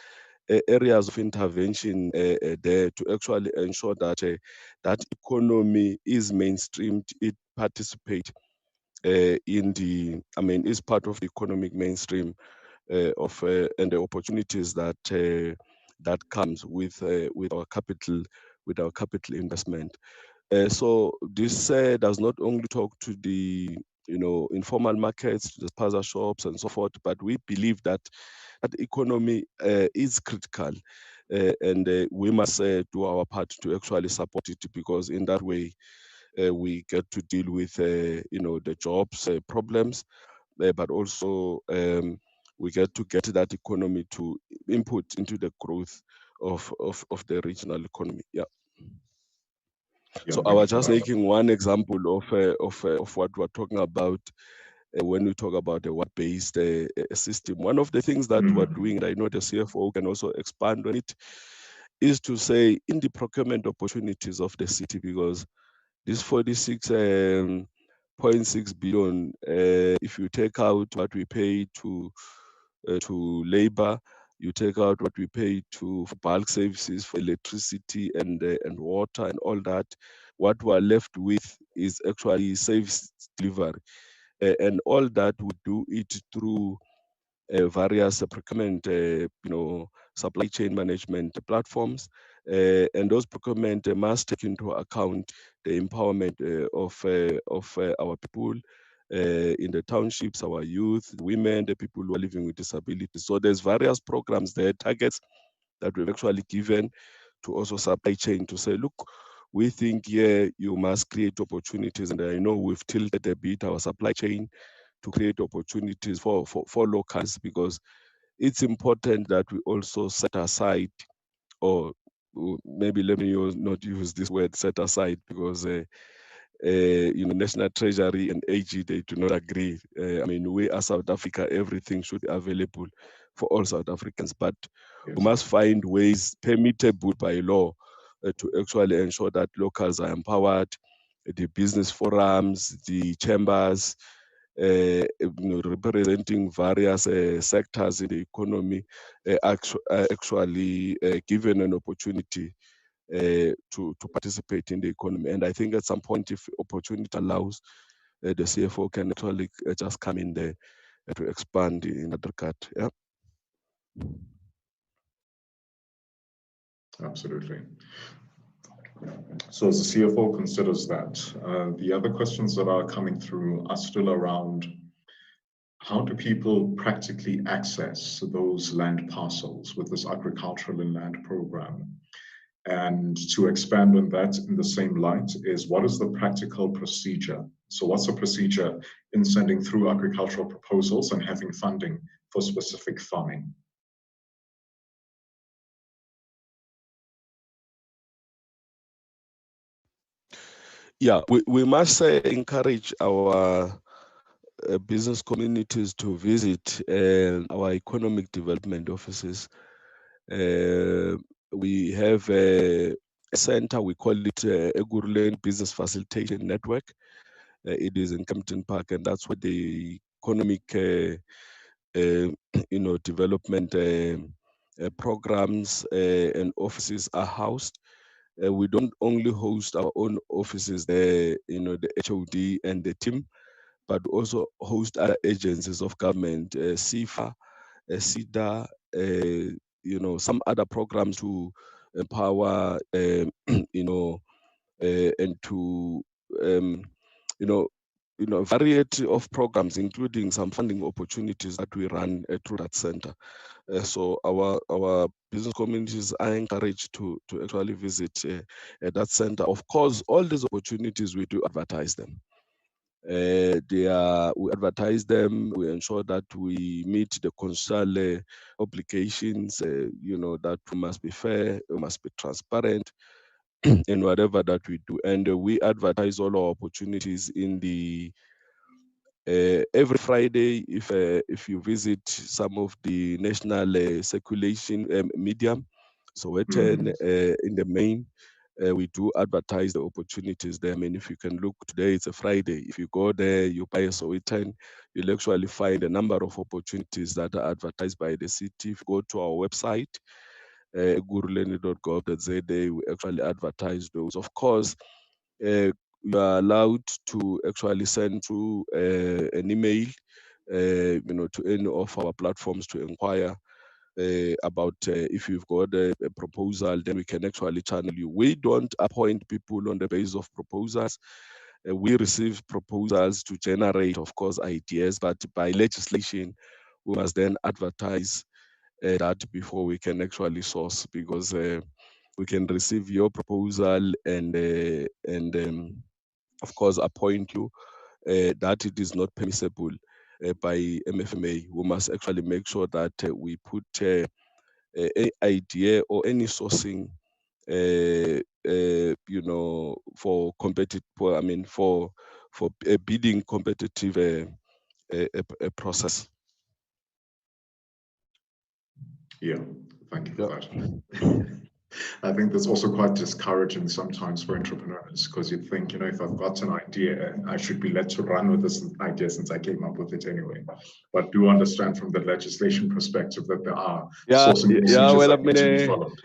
areas of intervention there to actually ensure that that economy is mainstreamed, it participates in the, is part of the economic mainstream of and the opportunities that that comes with our capital investment. So this does not only talk to the informal markets, to the spaza shops and so forth, but we believe that that economy is critical, and we must do our part to actually support it, because in that way we get to deal with the jobs problems, but also we get that economy to input into the growth of the regional economy. Yeah. So I was just making one example of what we're talking about when we talk about a word-based system. One of the things that we're doing, and I know the CFO can also expand on it, is to say in the procurement opportunities of the city, because this 46.6 billion, if you take out what we pay to labor, you take out what we pay for bulk services, for electricity and water and all that, what we're left with is actually service delivery. And all that we do it through various procurement, supply chain management platforms. And those procurement must take into account the empowerment of our people in the townships, our youth, women, the people who are living with disabilities. So there's various programs there, targets that we've actually given to also supply chain to say, look, we think you must create opportunities. And I know we've tilted a bit our supply chain to create opportunities for locals, because it's important that we also set aside, or maybe let me not use this word set aside, because National Treasury and AG, they do not agree. I mean, we as South Africa, everything should be available for all South Africans, but Yes. we must find ways permittable by law to actually ensure that locals are empowered, the business forums, the chambers, representing various sectors in the economy, actually given an opportunity to participate in the economy. And I think at some point, if opportunity allows, the CFO can actually just come in there to expand in that regard. Yeah. Absolutely. So as the CFO considers that, the other questions that are coming through are still around how do people practically access those land parcels with this agricultural and land program? And to expand on that in the same light is what is the practical procedure? So what's the procedure in sending through agricultural proposals and having funding for specific farming? Yeah, we must encourage our business communities to visit our economic development offices. We have a center, we call it Ekurhuleni Business Facilitation Network. It is in Kempton Park, and that's where the economic development programs and offices are housed. We don't only host our own offices there, the HOD and the team, but also host other agencies of government, CIFA, SIDA, some other programs to empower, and to, variety of programs, including some funding opportunities that we run through that center. So our business communities are encouraged to actually visit that center. Of course, all these opportunities, we do advertise them. We advertise them, we ensure that we meet the constitutional obligations, that we must be fair, we must be transparent in whatever that we do. And we advertise all our opportunities in the every Friday. If you visit some of the national circulation media, so we turn in the main, we do advertise the opportunities there. I mean, if you can look today, it's a Friday. If you go there, you buy a Sowetan, you'll actually find a number of opportunities that are advertised by the city. If you go to our website, ekurhuleni.gov.za, we actually advertise those. Of course, you are allowed to actually send through an email, to any of our platforms to inquire about if you've got a proposal, then we can actually channel you. We don't appoint people on the basis of proposals. We receive proposals to generate, of course, ideas, but by legislation, we must then advertise that before we can actually source, because we can receive your proposal and of course appoint you, that it is not permissible by MFMA. We must actually make sure that we put any idea or any sourcing, for competitive, for a bidding competitive a process. Yeah, thank you for that. I think that's also quite discouraging sometimes for entrepreneurs, because you think, if I've got an idea, I should be let to run with this idea since I came up with it anyway. But do understand from the legislation perspective that there are sourcing procedures that need to be followed.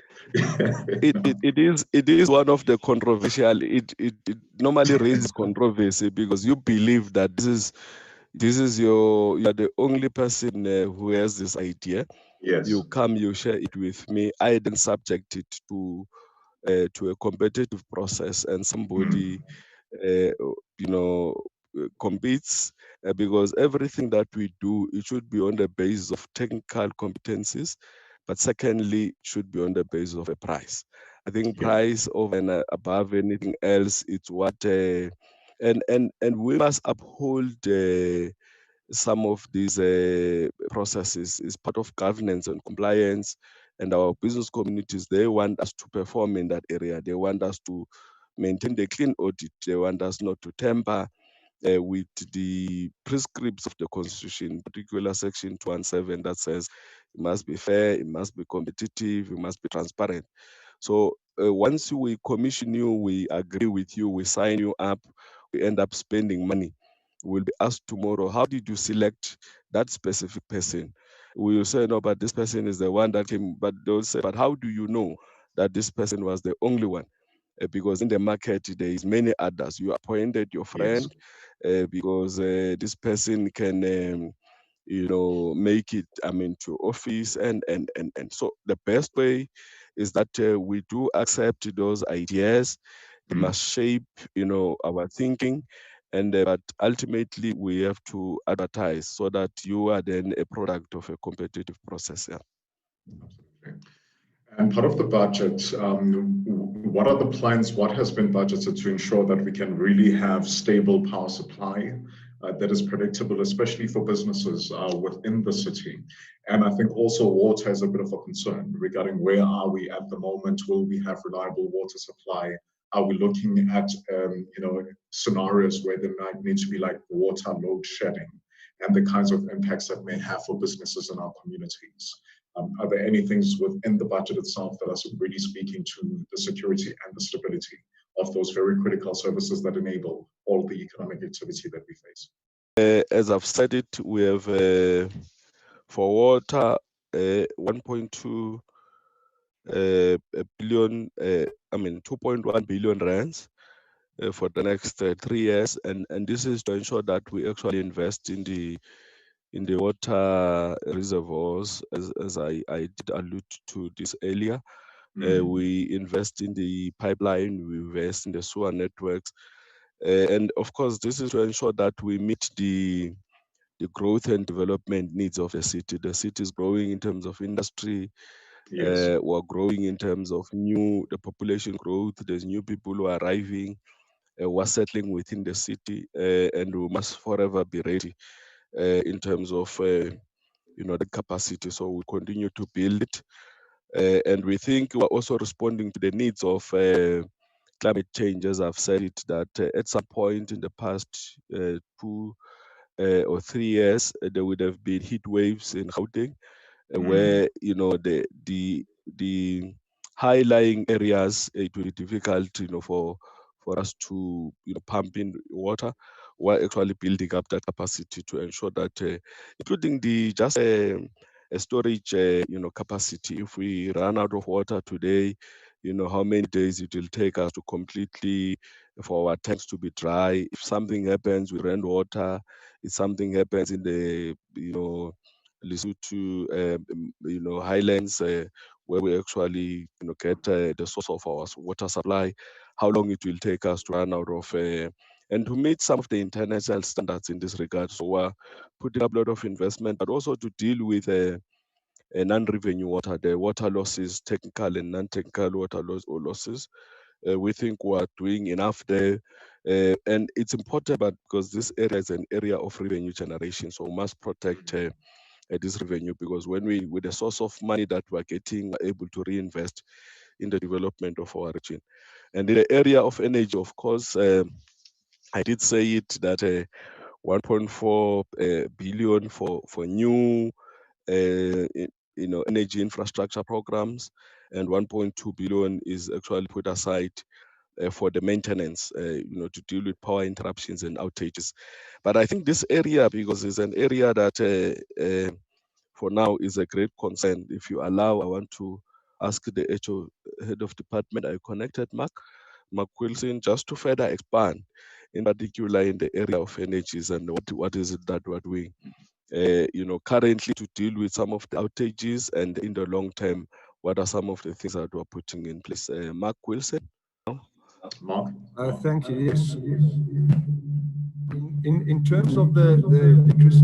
It is one of the controversial. It normally raises controversy because you believe that you are the only person who has this idea. Yes. You come, you share it with me. I then subject it to a competitive process, and somebody competes, because everything that we do, it should be on the basis of technical competencies, but secondly, it should be on the basis of a price. I think price over and above anything else, it's what and we must uphold some of these processes. Is part of governance and compliance, and our business communities, they want us to perform in that area. They want us to maintain the clean audit. They want us not to tamper with the prescripts of the Constitution, particular Section 217 that says it must be fair, it must be competitive, it must be transparent. So once we commission you, we agree with you, we sign you up, we end up spending money. We'll be asked tomorrow, how did you select that specific person? We will say, no, but this person is the one that came, but they'll say, but how do you know that this person was the only one? Because in the market, there is many others. You appointed your friend because this person can, make it, to office and so the best way is that we do accept those ideas. They must shape, our thinking, and but ultimately we have to advertise so that you are then a product of a competitive process. Yeah. Okay. And part of the budget, what are the plans? What has been budgeted to ensure that we can really have stable power supply that is predictable, especially for businesses within the city? And I think also water is a bit of a concern regarding where are we at the moment? Will we have reliable water supply? Are we looking at scenarios where there might need to be like water load shedding and the kinds of impacts that may have for businesses in our communities? Are there any things within the budget itself that are really speaking to the security and the stability of those very critical services that enable all the economic activity that we face? As I've said it, we have for water 1.2 billion, 2.1 billion rands for the next 3 years, and this is to ensure that we actually invest in the water reservoirs, as I did allude to this earlier. We invest in the pipeline, we invest in the sewer networks, and of course, this is to ensure that we meet the growth and development needs of the city. The city is growing in terms of industry. Yes. We're growing in terms of the population growth. There's new people who are arriving. We're settling within the city, and we must forever be ready in terms of the capacity. So we continue to build it, and we think we're also responding to the needs of climate change. As I've said it, that at some point in the past 2 or 3 years, there would have been heat waves in Gauteng, where the high-lying areas, it will be difficult, for us to pump in water. We're actually building up that capacity to ensure that, including the just a storage, capacity. If we run out of water today, how many days it will take us to completely for our tanks to be dry. If something happens with rainwater, if something happens in the Lesotho, highlands, where we actually get the source of our water supply, how long it will take us to run out of and to meet some of the international standards in this regard. So we're putting up a lot of investment, but also to deal with non-revenue water, the water losses, technical and non-technical water losses. We think we're doing enough there. And it's important, but because this area is an area of revenue generation, so we must protect this revenue, because when with the source of money that we're getting, we're able to reinvest in the development of our region. And in the area of energy, of course, I did say it that 1.4 billion for new energy infrastructure programs, and 1.2 billion is actually put aside for the maintenance, to deal with power interruptions and outages. But I think this area, because it's an area that for now is a great concern. If you allow, I want to ask the HO, head of department I connected, Mark Wilson, just to further expand, in particular in the area of energies and what is it that we're doing, currently to deal with some of the outages, and in the long term, what are some of the things that we're putting in place? Mark Wilson. Mark? Thank you. Yes. In terms of the interest,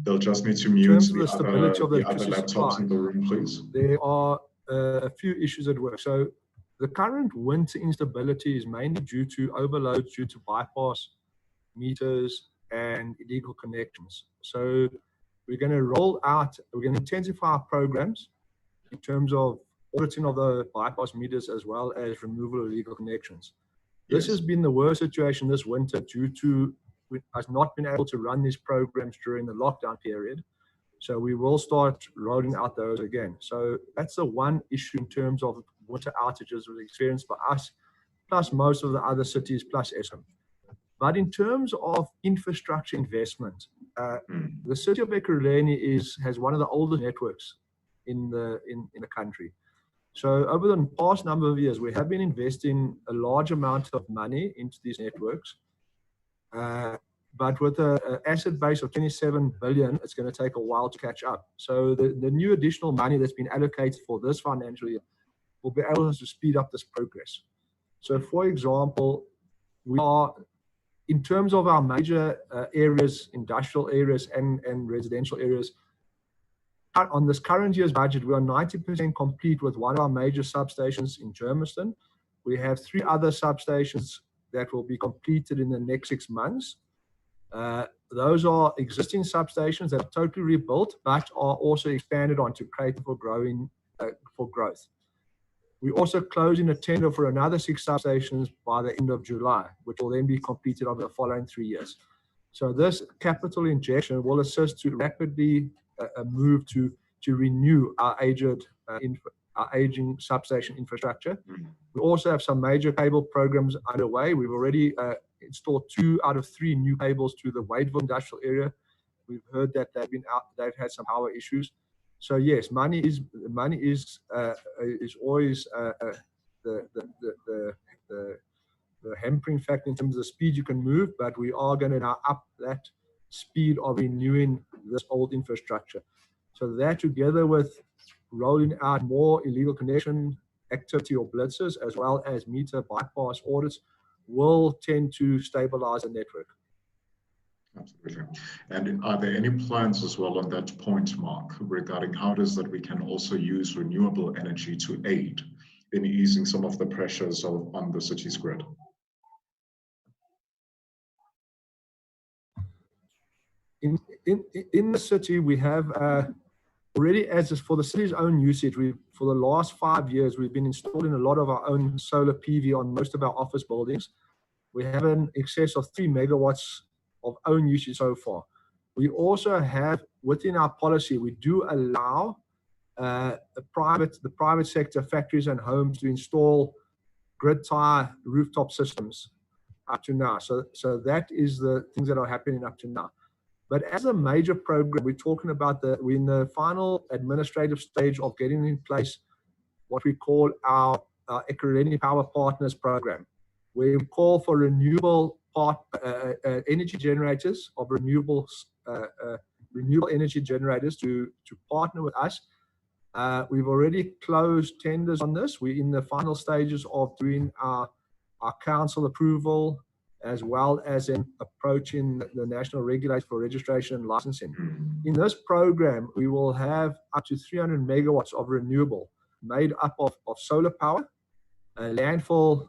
They'll just need to mute the other laptops in the room, please. There are a few issues at work. So the current winter instability is mainly due to overloads due to bypass meters and illegal connections. So we're going to intensify our programs in terms of auditing of the bypass meters, as well as removal of illegal connections. This Yes. has been the worst situation this winter due to us not being able to run these programs during the lockdown period. So we will start rolling out those again. So that's the one issue in terms of water outages was experienced by us, plus most of the other cities, plus Eskom. But in terms of infrastructure investment, the city of Ekurhuleni has one of the oldest networks in the country. So over the past number of years, we have been investing a large amount of money into these networks. But with an asset base of 27 billion, it's going to take a while to catch up. So the new additional money that's been allocated for this financial year will be able to speed up this progress. So for example, we are, in terms of our major areas, industrial areas and residential areas, on this current year's budget, we are 90% complete with one of our major substations in Germiston. We have 3 other substations that will be completed in the next 6 months. Those are existing substations that are totally rebuilt, but are also expanded on to cater for growth. We're also closing a tender for another 6 substations by the end of July, which will then be completed over the following 3 years. So this capital injection will assist to rapidly move to renew our aging substation infrastructure. We also have some major cable programs underway. We've already installed 2 out of 3 new cables to the Wadeville industrial area. We've heard that they've had some power issues. So yes, money is always the hampering factor in terms of the speed you can move, but we are going to now up that speed of renewing this old infrastructure. So that, together with rolling out more illegal connection activity or blitzes, as well as meter bypass audits, will tend to stabilize the network. Absolutely. And are there any plans as well on that point, Mark, regarding how it is that we can also use renewable energy to aid in easing some of the pressures on the city's grid? In the city, we have already, as is for the city's own usage, for the last 5 years, we've been installing a lot of our own solar PV on most of our office buildings. We have an excess of 3 megawatts of own usage so far. We also have, within our policy, we do allow the private sector, factories and homes, to install grid tie rooftop systems up to now. So that is the things that are happening up to now. But as a major program, we're talking about we're in the final administrative stage of getting in place what we call our Ekurhuleni Power Partners program, where we call for renewable energy generators of renewable energy generators to partner with us. We've already closed tenders on this. We're in the final stages of doing our council approval, as well as in approaching the national regulators for registration and licensing. In this program, we will have up to 300 megawatts of renewable made up of solar power, landfill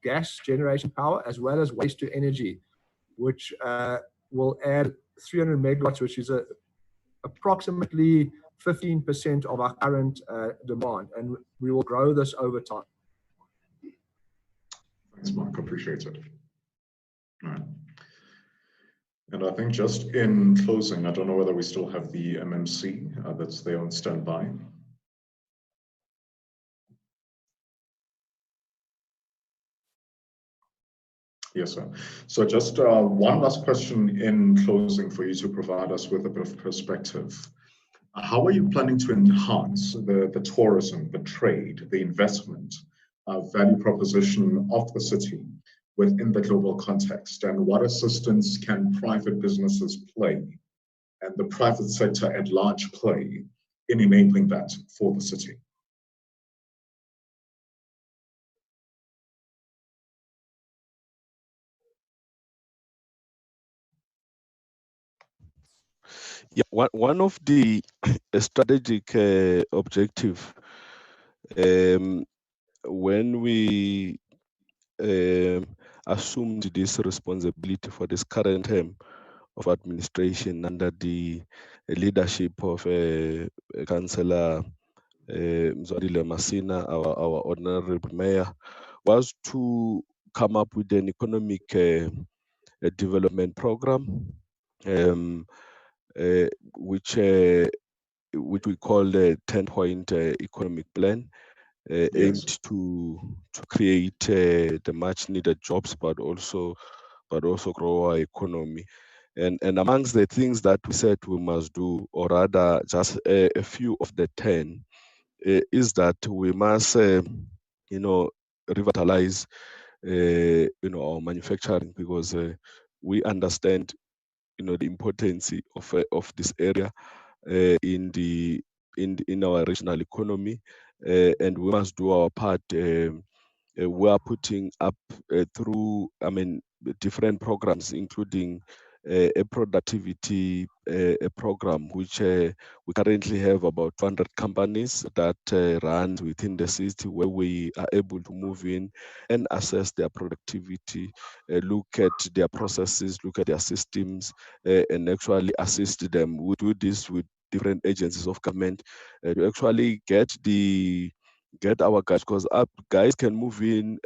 gas generation power, as well as waste to energy, which will add 300 megawatts, which is approximately 15% of our current demand, and we will grow this over time. Thanks, Mark. Appreciate it. All right. And I think just in closing, I don't know whether we still have the MMC that's there on standby. Yes, sir. So just one last question in closing for you to provide us with a bit of perspective. How are you planning to enhance the tourism, the trade, the investment value proposition of the city within the global context? And what assistance can private businesses play and the private sector at large play in enabling that for the city? Yeah, one of the strategic objective when we assumed this responsibility for this current term of administration under the leadership of Councillor Mzwadile Masina, our honorable mayor, was to come up with an economic development program, which we call the 10-point economic plan, aimed to create the much needed jobs, but also grow our economy. And amongst the things that we said we must do, or rather just a few of the 10, is that we must, revitalize, our manufacturing, because we understand, the importance of this area in our regional economy, and we must do our part. We are putting up through, different programs, including a productivity a program, which we currently have about 200 companies that run within the city, where we are able to move in and assess their productivity, look at their processes, look at their systems, and actually assist them. We do this with different agencies of government to actually get our guys, because our guys can move in,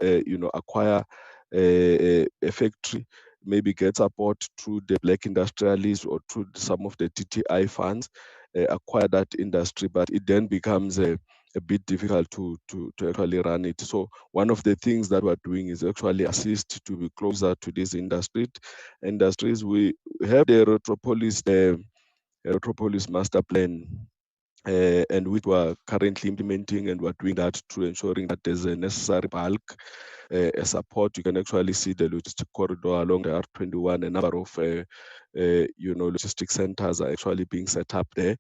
acquire a factory, maybe get support through the black industrialists or through some of the TTI funds, acquire that industry, but it then becomes a bit difficult to actually run it. So one of the things that we're doing is actually assist to be closer to these industries. We have the Retropolis master plan, and which we're currently implementing, and we're doing that through ensuring that there's a necessary bulk support. You can actually see the logistic corridor along the R21. A number of logistic centers are actually being set up there,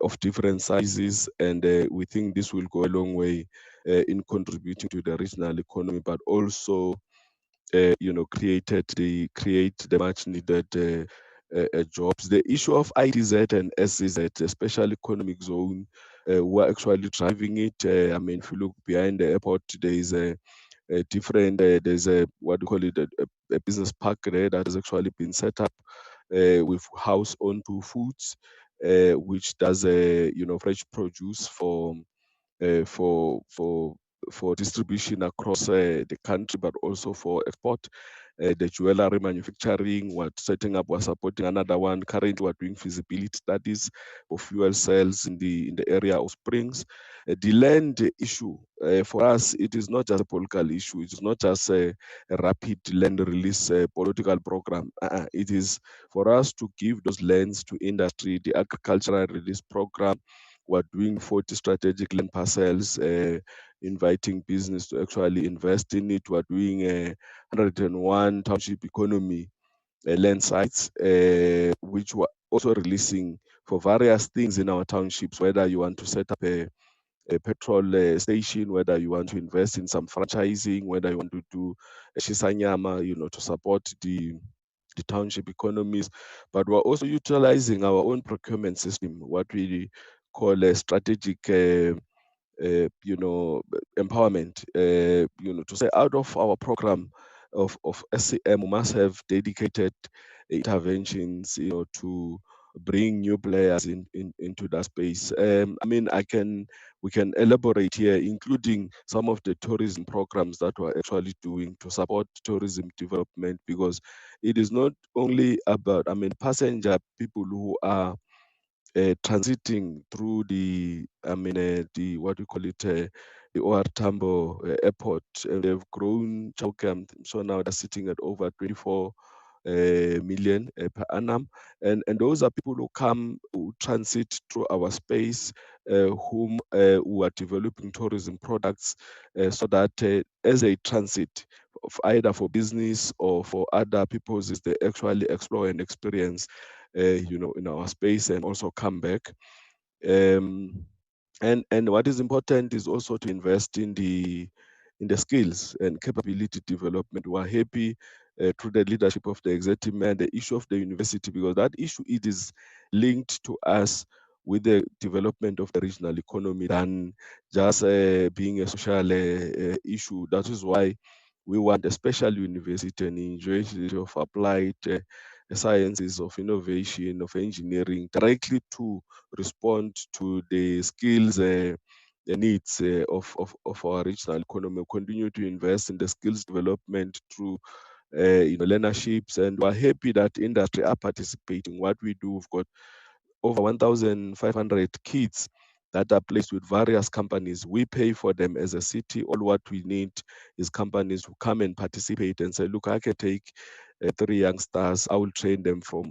of different sizes, and we think this will go a long way in contributing to the regional economy, but also create the much needed jobs. The issue of ITZ and SEZ, the special economic zone, we're actually driving it. If you look behind the airport, there is a different, there's a, what do you call it, a business park there that has actually been set up with house on to foods, which does fresh produce for distribution across the country, but also for export. The jewelry manufacturing, we're setting up, we're supporting another one. Currently, we're doing feasibility studies of fuel cells in the area of Springs. The land issue, for us, it is not just a political issue. It is not just a rapid land release political program. It is for us to give those lands to industry, the agricultural release program. We're doing 40 strategic land parcels, inviting business to actually invest in it. We're doing 101 township economy land sites, which we're also releasing for various things in our townships, whether you want to set up a petrol station, whether you want to invest in some franchising, whether you want to do a shisanyama, to support the township economies. But we're also utilizing our own procurement system, what we call a strategic empowerment, to say out of our program of SCM, we must have dedicated interventions, to bring new players into that space. We can elaborate here, including some of the tourism programs that we're actually doing to support tourism development, because it is not only about, passenger people who are transiting through the what do you call it, the OR Tambo airport, and they've grown. So now they're sitting at over 24 million per annum, and those are people who come, who transit through our space, who are developing tourism products, so that as they transit, either for business or for other purposes, they actually explore and experience in our space and also come back. And what is important is also to invest in the skills and capability development. We're happy through the leadership of the executive mayor, the issue of the university, because that issue, it is linked to us with the development of the regional economy than just being a social issue. That is why we want a special university, and University of Applied sciences, of innovation, of engineering, directly to respond to the skills the needs of our regional economy. Continue to invest in the skills development through learnerships, and we're happy that industry are participating. What we do, we've got over 1,500 kids that are placed with various companies. We pay for them as a city. All what we need is companies who come and participate and say, look, I can take 3 youngsters, I will train them for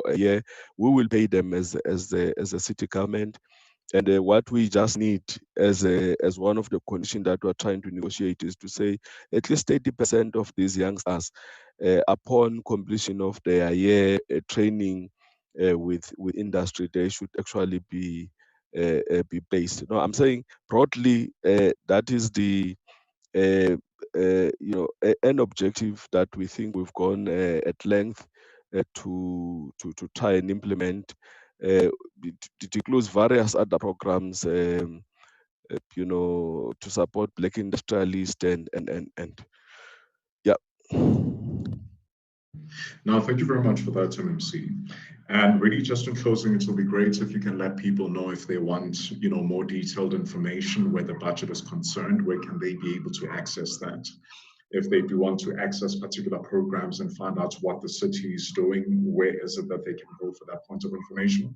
a year. We will pay them as a city government. And what we just need as one of the conditions that we're trying to negotiate is to say at least 80% of these youngsters, upon completion of their year training with industry, they should actually be based. No, I'm saying broadly that is the an objective that we think we've gone at length to try and implement. It includes various other programs, to support Black industrialists and yeah. Now, thank you very much for that, MMC. And really, just in closing, it will be great if you can let people know if they want, more detailed information where the budget is concerned, where can they be able to access that? If they do want to access particular programs and find out what the city is doing, where is it that they can go for that point of information?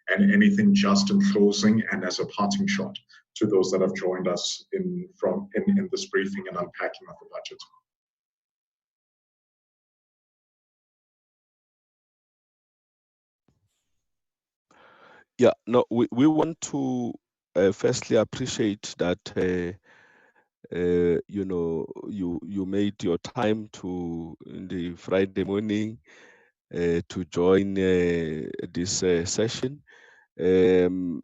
And anything just in closing and as a parting shot to those that have joined us in this briefing and unpacking of the budget. Yeah, no, we want to firstly appreciate that you made your time in the Friday morning to join this session, and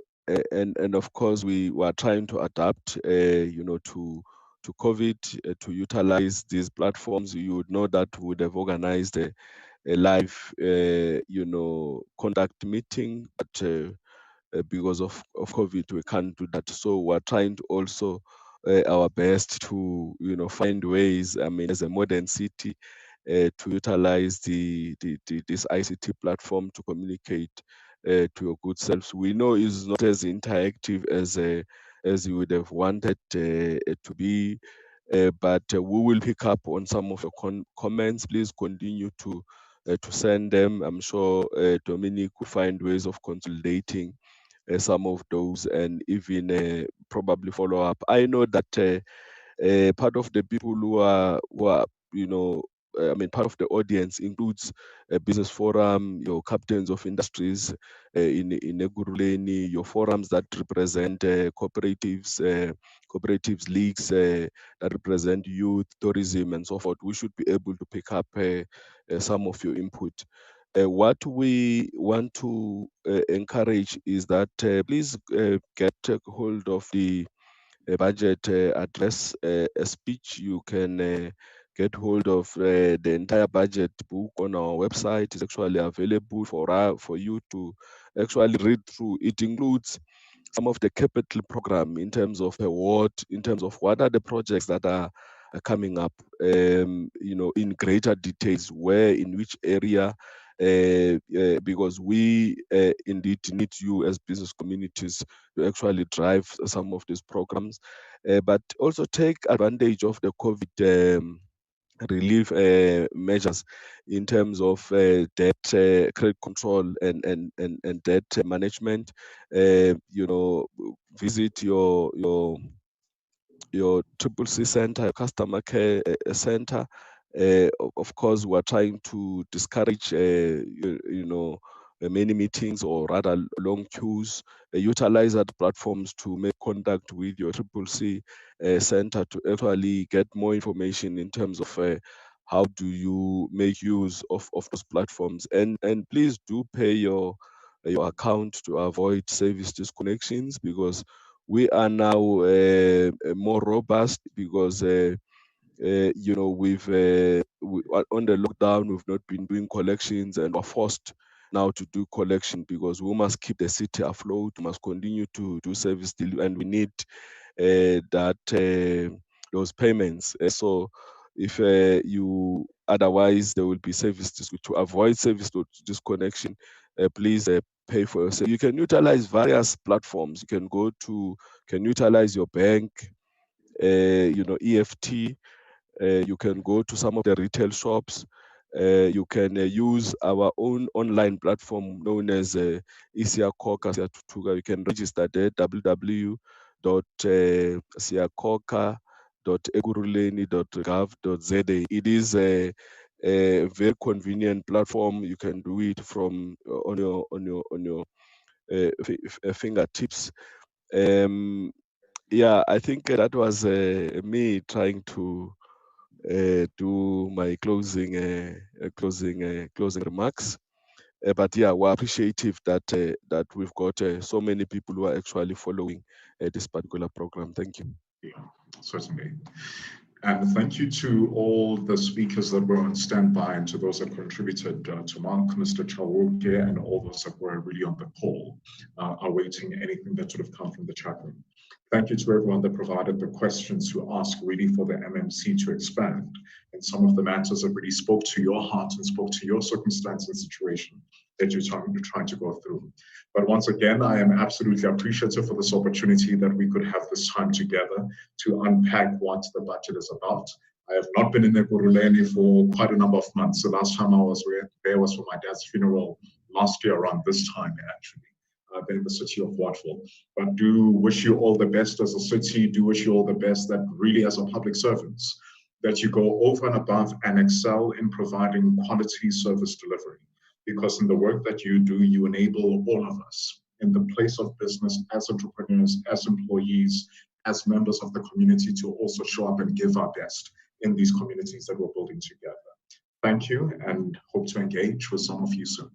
of course we were trying to adapt to COVID, to utilize these platforms. You would know that we would have organized a live contact meeting, but because of COVID, we can't do that. So we're trying to also our best to find ways. I mean, as a modern city, to utilize this ICT platform to communicate to your good selves. We know it's not as interactive as you would have wanted to be, but we will pick up on some of your comments. Please continue to send them. I'm sure Dominic will find ways of consolidating some of those and even probably follow up. I know that part of the people who are part of the audience includes a business forum, your captains of industries in Ekurhuleni, your forums that represent cooperatives, leagues that represent youth, tourism, and so forth. We should be able to pick up some of your input. What we want to encourage is that please get hold of the budget address speech. You can get hold of the entire budget book on our website. It's actually available for you to actually read through. It includes some of the capital program in terms of in terms of what are the projects that are coming up, in greater details, where, in which area, because we indeed need you as business communities to actually drive some of these programs, but also take advantage of the COVID relief measures in terms of debt credit control and debt management. Visit your Triple C center, your customer care center. Of course, we're trying to discourage many meetings or rather long queues. Utilize that platforms to make contact with your Triple C center to actually get more information in terms of how do you make use of those platforms. And please do pay your account to avoid service disconnections, because we are now more robust, because on the lockdown we've not been doing collections, and we're forced now to do collection because we must keep the city afloat. We must continue to do service delivery, and we need those payments. So if you otherwise there will be service to avoid service disconnection, please pay for yourself. You can utilize various platforms. You can utilize your bank, EFT. You can go to some of the retail shops. You can use our own online platform known as isiyakhokha. You can register there, www.siyakhokha.ekurhuleni.gov.za. It is a very convenient platform. You can do it from on your fingertips. Yeah, I think that was me trying to do my closing remarks. But yeah, we're appreciative that we've got so many people who are actually following this particular program. Thank you. Yeah, certainly. And thank you to all the speakers that were on standby and to those that contributed, to Mark, Mr. Chauke, and all those that were really on the call, awaiting anything that would have come from the chat room. Thank you to everyone that provided the questions who asked really for the MMC to expand. And some of the matters that really spoke to your heart and spoke to your circumstance and situation that you're trying to go through. But once again, I am absolutely appreciative for this opportunity that we could have this time together to unpack what the budget is about. I have not been in Ekurhuleni for quite a number of months. The last time I was there was for my dad's funeral last year around this time, actually. I've been in the city of Watford. But do wish you all the best as a city, do wish you all the best that really as a public servants, that you go over and above and excel in providing quality service delivery. Because in the work that you do, you enable all of us in the place of business, as entrepreneurs, as employees, as members of the community, to also show up and give our best in these communities that we're building together. Thank you, and hope to engage with some of you soon.